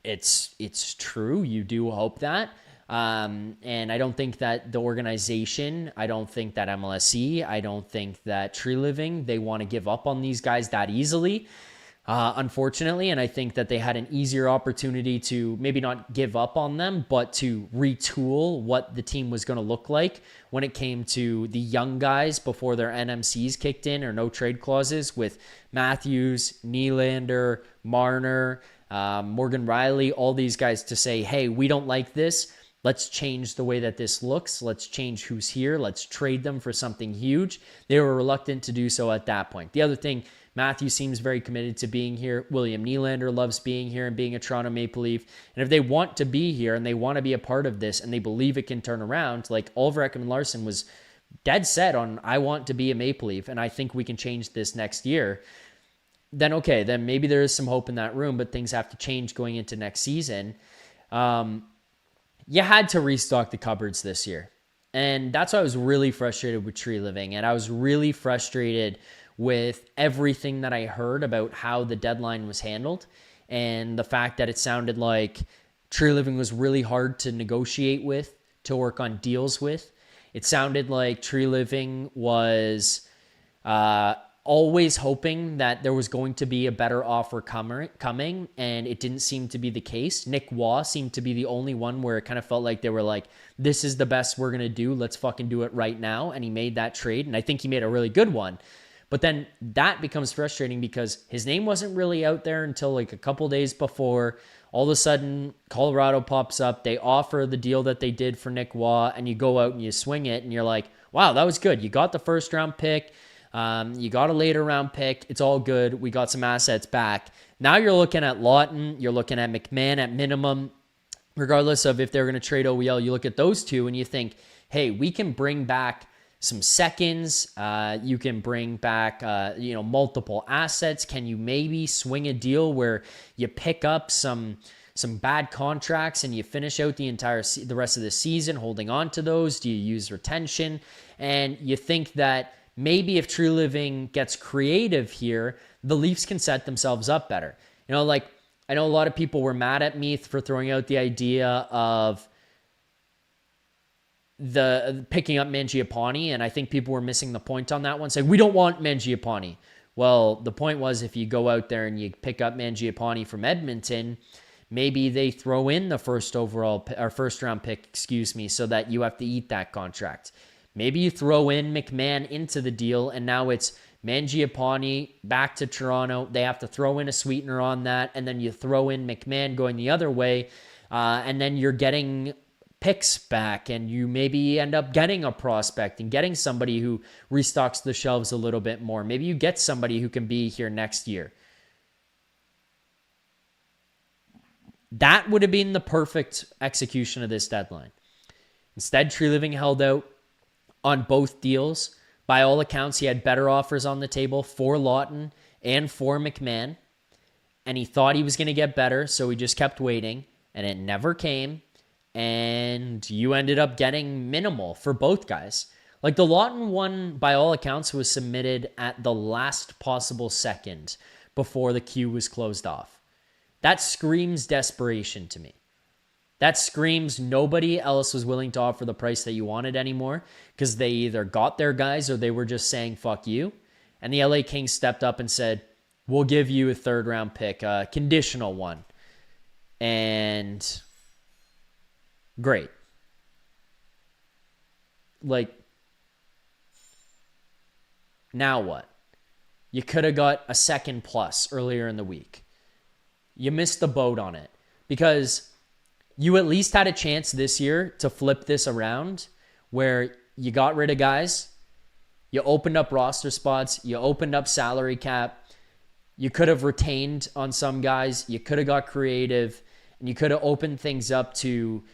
it's true. You do hope that. And I don't think that the organization, I don't think that MLSE, I don't think that Treliving, they want to give up on these guys that easily, unfortunately. And I think that they had an easier opportunity to maybe not give up on them, but to retool what the team was going to look like when it came to the young guys before their NMCs kicked in or no trade clauses with Matthews, Nylander, Marner, Morgan Rielly, all these guys to say, hey, we don't like this. Let's change the way that this looks. Let's change who's here. Let's trade them for something huge. They were reluctant to do so at that point. The other thing, Matthew seems very committed to being here. William Nylander loves being here and being a Toronto Maple Leaf. And if they want to be here and they want to be a part of this and they believe it can turn around, like Oliver Ekman-Larsson was dead set on, I want to be a Maple Leaf and I think we can change this next year, then okay, then maybe there is some hope in that room, but things have to change going into next season. You had to restock the cupboards this year. And that's why I was really frustrated with Treliving. And I was really frustrated with everything that I heard about how the deadline was handled. And the fact that it sounded like Tree Living was really hard to negotiate with, to work on deals with. It sounded like Tree Living was always hoping that there was going to be a better offer coming, and it didn't seem to be the case. Nick Waugh seemed to be the only one where it kind of felt like they were like, this is the best we're going to do. Let's fucking do it right now. And he made that trade, and I think he made a really good one. But then that becomes frustrating because his name wasn't really out there until like a couple days before. All of a sudden, Colorado pops up. They offer the deal that they did for Nick Waugh, and you go out and you swing it, and you're like, wow, that was good. You got the first round pick. You got a later round pick. It's all good. We got some assets back. Now you're looking at Lawton. You're looking at McMahon at minimum. Regardless of if they're going to trade OEL, you look at those two and you think, hey, we can bring back some seconds. You can bring back, multiple assets. Can you maybe swing a deal where you pick up some bad contracts and you finish out the rest of the season holding on to those? Do you use retention? And you think that maybe if True Living gets creative here, the Leafs can set themselves up better. I know a lot of people were mad at me for throwing out the idea of the picking up Mangiapane, and I think people were missing the point on that one, saying we don't want Mangiapane. Well, the point was if you go out there and you pick up Mangiapane from Edmonton, maybe they throw in the first round pick, so that you have to eat that contract. Maybe you throw in McMahon into the deal, and now it's Mangiapane back to Toronto. They have to throw in a sweetener on that, and then you throw in McMahon going the other way, and then you're getting picks back, and you maybe end up getting a prospect and getting somebody who restocks the shelves a little bit more. Maybe you get somebody who can be here next year. That would have been the perfect execution of this deadline. Instead, Tree Living held out on both deals. By all accounts, he had better offers on the table for Lawton and for McMahon, and he thought he was going to get better, so he just kept waiting, and it never came, and you ended up getting minimal for both guys. Like, the Lawton one, by all accounts, was submitted at the last possible second before the queue was closed off. That screams desperation to me. That screams nobody else was willing to offer the price that you wanted anymore because they either got their guys or they were just saying, fuck you. And the LA Kings stepped up and said, we'll give you a third round pick, a conditional one. And great. Like, now what? You could have got a second plus earlier in the week. You missed the boat on it because you at least had a chance this year to flip this around where you got rid of guys, you opened up roster spots, you opened up salary cap, you could have retained on some guys, you could have got creative, and you could have opened things up to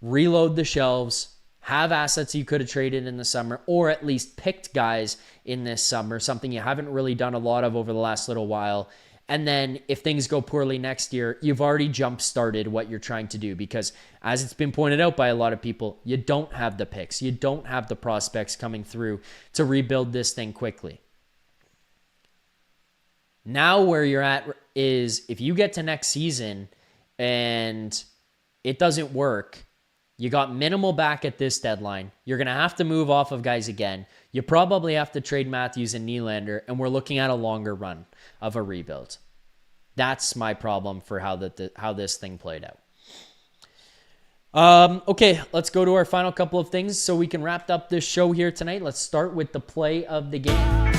reload the shelves, have assets you could have traded in the summer, or at least picked guys in this summer, something you haven't really done a lot of over the last little while. And then if things go poorly next year, you've already jump-started what you're trying to do because, as it's been pointed out by a lot of people, you don't have the picks. You don't have the prospects coming through to rebuild this thing quickly. Now where you're at is if you get to next season and it doesn't work, you got minimal back at this deadline. You're going to have to move off of guys again. You probably have to trade Matthews and Nylander, and we're looking at a longer run of a rebuild. That's my problem for how this thing played out. Okay, let's go to our final couple of things so we can wrap up this show here tonight. Let's start with the play of the game.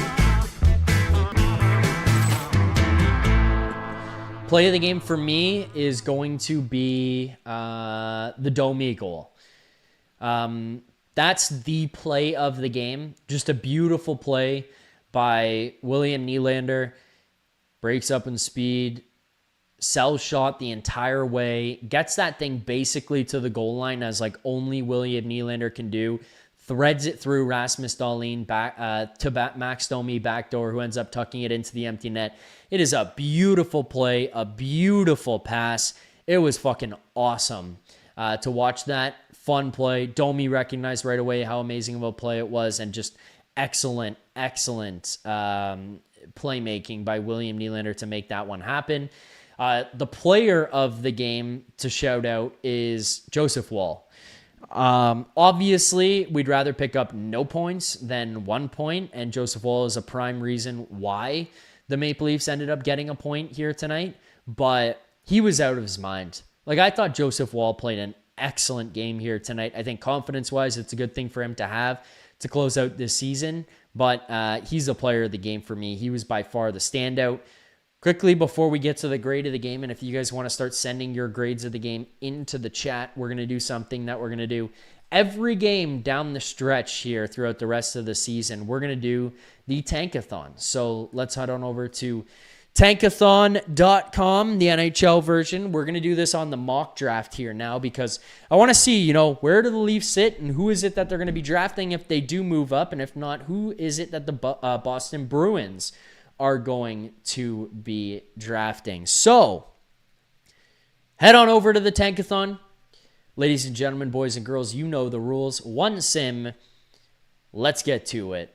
Play of the game for me is going to be the Domi goal. That's the play of the game. Just a beautiful play by William Nylander. Breaks up in speed, sells shot the entire way, gets that thing basically to the goal line as like only William Nylander can do. Threads it through Rasmus Dahlin back to Max Domi backdoor, who ends up tucking it into the empty net. It is a beautiful play, a beautiful pass. It was fucking awesome to watch that. Fun play. Domi recognized right away how amazing of a play it was, and just excellent playmaking by William Nylander to make that one happen. The player of the game to shout out is Joseph Woll. Obviously, we'd rather pick up no points than 1 point, and Joseph Woll is a prime reason why the Maple Leafs ended up getting a point here tonight, but he was out of his mind. Like, I thought Joseph Woll played an excellent game here tonight. I think confidence-wise, it's a good thing for him to have to close out this season, but he's the player of the game for me. He was by far the standout. Quickly, before we get to the grade of the game, and if you guys want to start sending your grades of the game into the chat, we're going to do something that we're going to do every game down the stretch here throughout the rest of the season. We're going to do the Tankathon. So let's head on over to Tankathon.com, the NHL version. We're going to do this on the mock draft here now because I want to see, where do the Leafs sit and who is it that they're going to be drafting if they do move up, and if not, who is it that the Boston Bruins are going to be drafting. So head on over to the Tankathon. Ladies and gentlemen, boys and girls, you know the rules. One sim. Let's get to it.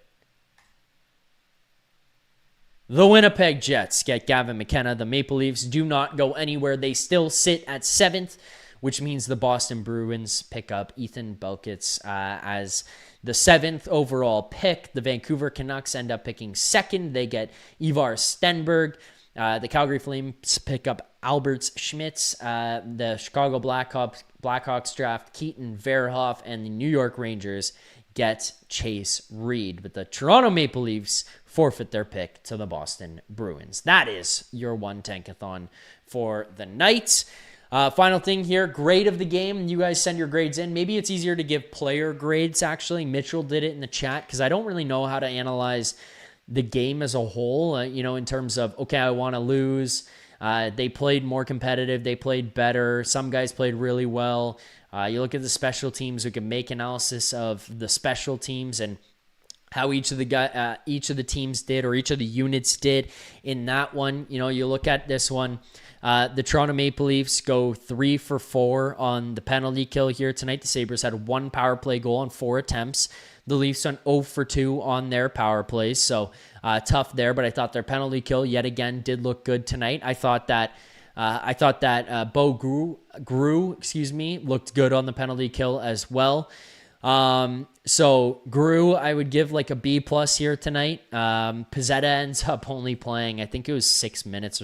The Winnipeg Jets get Gavin McKenna. The Maple Leafs do not go anywhere. They still sit at 7th, which means the Boston Bruins pick up Ethan Belkitz as the 7th overall pick. The Vancouver Canucks end up picking 2nd. They get Ivar Stenberg. The Calgary Flames pick up Alberts Schmitz. The Chicago Blackhawks draft Keaton Verhoff, and the New York Rangers get Chase Reed. But the Toronto Maple Leafs forfeit their pick to the Boston Bruins. That is your one Tankathon for the night. Final thing here, grade of the game. You guys send your grades in. Maybe it's easier to give player grades, actually. Mitchell did it in the chat because I don't really know how to analyze the game as a whole, in terms of, okay, I want to lose. They played more competitive. They played better. Some guys played really well. You look at the special teams. We can make analysis of the special teams and how each of the teams did, or each of the units did in that one. You look at this one. The Toronto Maple Leafs go 3 for 4 on the penalty kill here tonight. The Sabres had 1 power play goal on 4 attempts. The Leafs went 0 for 2 on their power plays, so tough there. But I thought their penalty kill yet again did look good tonight. I thought that Bo Grew, looked good on the penalty kill as well. So Grew, I would give like a B+ here tonight. Pizzetta ends up only playing, I think it was 6 minutes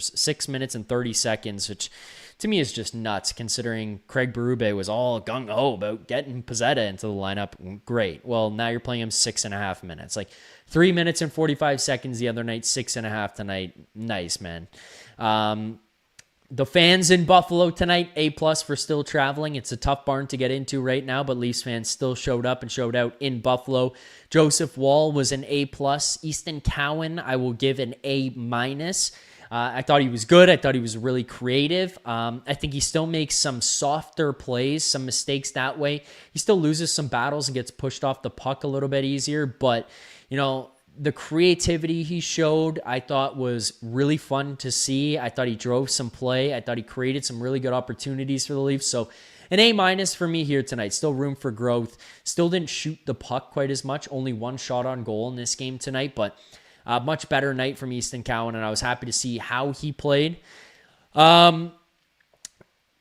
and 30 seconds, which to me is just nuts considering Craig Berube was all gung-ho about getting Pizzetta into the lineup. Great. Well, now you're playing him 6.5 minutes, like 3 minutes and 45 seconds the other night, 6.5 tonight. Nice, man. The fans in Buffalo tonight, A+ for still traveling. It's a tough barn to get into right now, but Leafs fans still showed up and showed out in Buffalo. Joseph Woll was an A+. Easton Cowan, I will give an A-. I thought he was good. I thought he was really creative. I think he still makes some softer plays, some mistakes that way. He still loses some battles and gets pushed off the puck a little bit easier, but, the creativity he showed, I thought was really fun to see. I thought he drove some play. I thought he created some really good opportunities for the Leafs. So an A- for me here tonight. Still room for growth. Still didn't shoot the puck quite as much. Only 1 shot on goal in this game tonight, but a much better night from Easton Cowan, and I was happy to see how he played.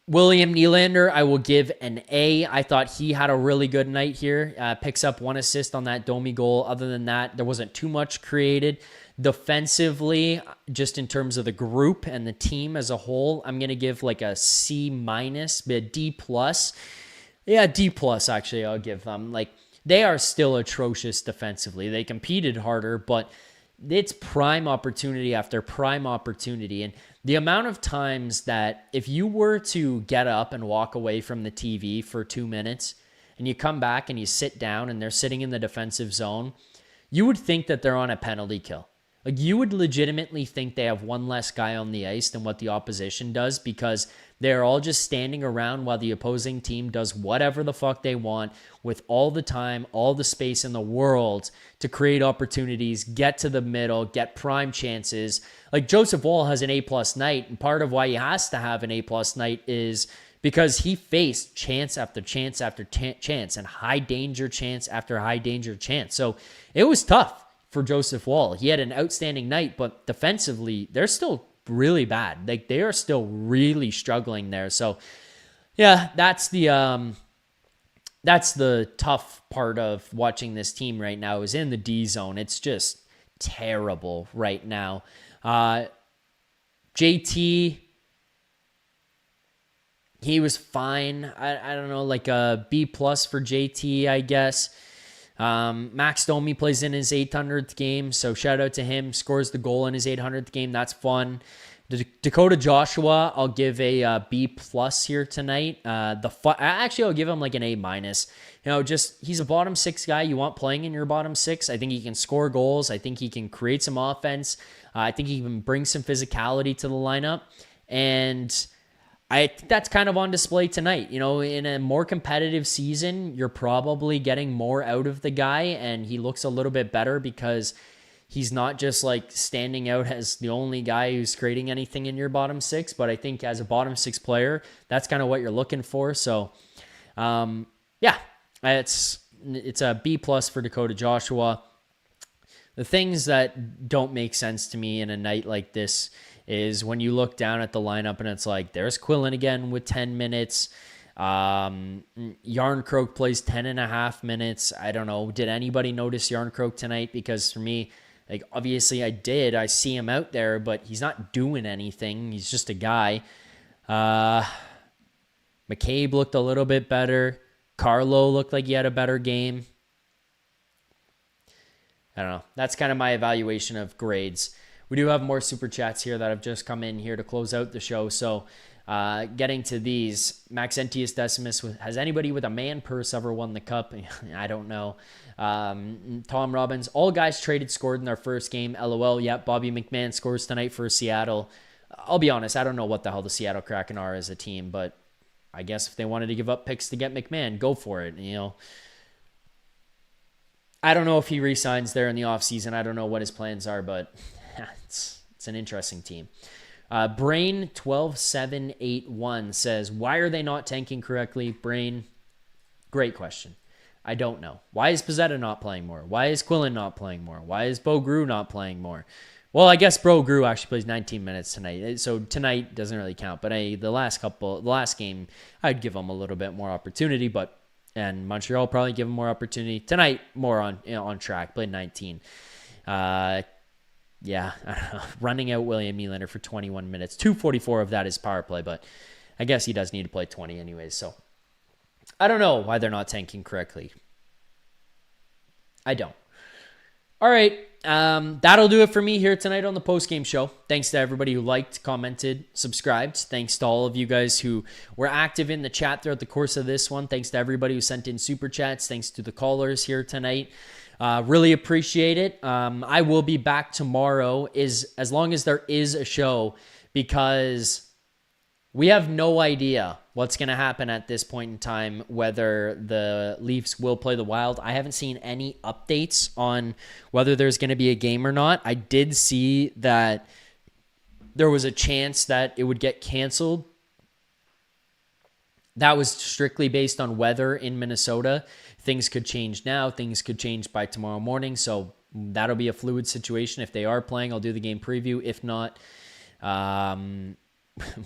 William Nylander, I will give an A. I thought he had a really good night here. Picks up 1 assist on that Domi goal. Other than that, there wasn't too much created. Defensively, just in terms of the group and the team as a whole, I'm going to give like a C-, a D+. Yeah, D+ actually I'll give them. Like, they are still atrocious defensively. They competed harder, but it's prime opportunity after prime opportunity. And the amount of times that if you were to get up and walk away from the TV for 2 minutes and you come back and you sit down and they're sitting in the defensive zone, you would think that they're on a penalty kill. Like, you would legitimately think they have 1 less guy on the ice than what the opposition does, because they're all just standing around while the opposing team does whatever the fuck they want with all the time, all the space in the world to create opportunities, get to the middle, get prime chances. Like, Joseph Woll has an A+ night, and part of why he has to have an A+ night is because he faced chance after chance after chance and high danger chance after high danger chance. So it was tough for Joseph Woll. He had an outstanding night, but defensively, they're still really bad. Like, they are still really struggling there. So, yeah, that's the tough part of watching this team right now, is in the D zone. It's just terrible right now. JT, he was fine. I don't know, like a B+ for JT, I guess. Max Domi plays in his 800th game, so shout out to him. Scores the goal in his 800th game. That's fun. Dakota Joshua, I'll give a B+ here tonight. Actually, I'll give him like an A-. He's a bottom six guy you want playing in your bottom six. I think he can score goals. I think he can create some offense. I think he can bring some physicality to the lineup. And I think that's kind of on display tonight. In a more competitive season, you're probably getting more out of the guy, and he looks a little bit better because he's not just like standing out as the only guy who's creating anything in your bottom six. But I think as a bottom six player, that's kind of what you're looking for. So, it's a B+ for Dakota Joshua. The things that don't make sense to me in a night like this is when you look down at the lineup and it's like, there's Quillen again with 10 minutes. Yarncroke plays 10.5 minutes. I don't know. Did anybody notice Yarncroke tonight? Because for me, like, obviously I did. I see him out there, but he's not doing anything. He's just a guy. McCabe looked a little bit better. Carlo looked like he had a better game. I don't know. That's kind of my evaluation of grades. We do have more super chats here that have just come in here to close out the show. So getting to these, Maxentius Decimus, has anybody with a man purse ever won the cup? I don't know. Tom Robbins, all guys traded scored in their first game. LOL. Yep, Bobby McMahon scores tonight for Seattle. I'll be honest, I don't know what the hell the Seattle Kraken are as a team, but I guess if they wanted to give up picks to get McMahon, go for it. I don't know if he re-signs there in the offseason. I don't know what his plans are, but it's an interesting team. Brain12781 says, why are they not tanking correctly? Brain, great question. I don't know. Why is Pizzetta not playing more? Why is Quillen not playing more? Why is Bo Grew not playing more? Well, I guess Bo Grew actually plays 19 minutes tonight, so tonight doesn't really count. But the last game, I'd give him a little bit more opportunity, and Montreal probably give him more opportunity tonight. More on track, played 19. I don't know. Running out William Nylander for 21 minutes, 2:44 of that is power play, but I guess he does need to play 20 anyways. So I don't know why they're not tanking correctly. I don't. All right. That'll do it for me here tonight on the postgame show. Thanks to everybody who liked, commented, subscribed. Thanks to all of you guys who were active in the chat throughout the course of this one. Thanks to everybody who sent in super chats. Thanks to the callers here tonight. Really appreciate it. I will be back tomorrow as long as there is a show, because we have no idea what's going to happen at this point in time, whether the Leafs will play the Wild. I haven't seen any updates on whether there's going to be a game or not. I did see that there was a chance that it would get canceled. That was strictly based on weather in Minnesota. Things could change now. Things could change by tomorrow morning. So that'll be a fluid situation. If they are playing, I'll do the game preview. If not,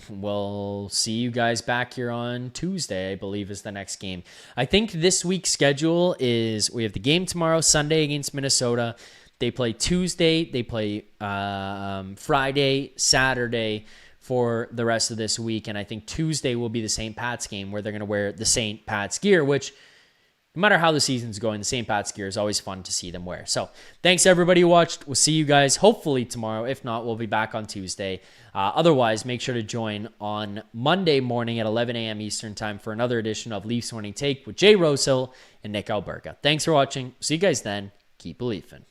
we'll see you guys back here on Tuesday, I believe is the next game. I think this week's schedule is we have the game tomorrow, Sunday against Minnesota. They play Tuesday. They play Friday, Saturday for the rest of this week. And I think Tuesday will be the St. Pat's game where they're going to wear the St. Pat's gear, which no matter how the season's going, the St. Pat's gear is always fun to see them wear. So thanks everybody who watched. We'll see you guys hopefully tomorrow. If not, we'll be back on Tuesday. Otherwise, make sure to join on Monday morning at 11 a.m. Eastern time for another edition of Leafs Morning Take with Jay Rosehill and Nick Alberga. Thanks for watching. See you guys then. Keep believing.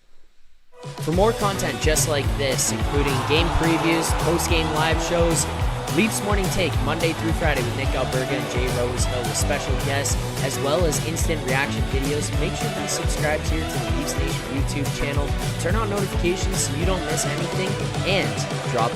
For more content just like this, including game previews, post-game live shows, Leafs Morning Take, Monday through Friday with Nick Alberga and Jay Rosehill with special guests, as well as instant reaction videos. Make sure to subscribe here to the Leafs Nation YouTube channel. Turn on notifications so you don't miss anything, and drop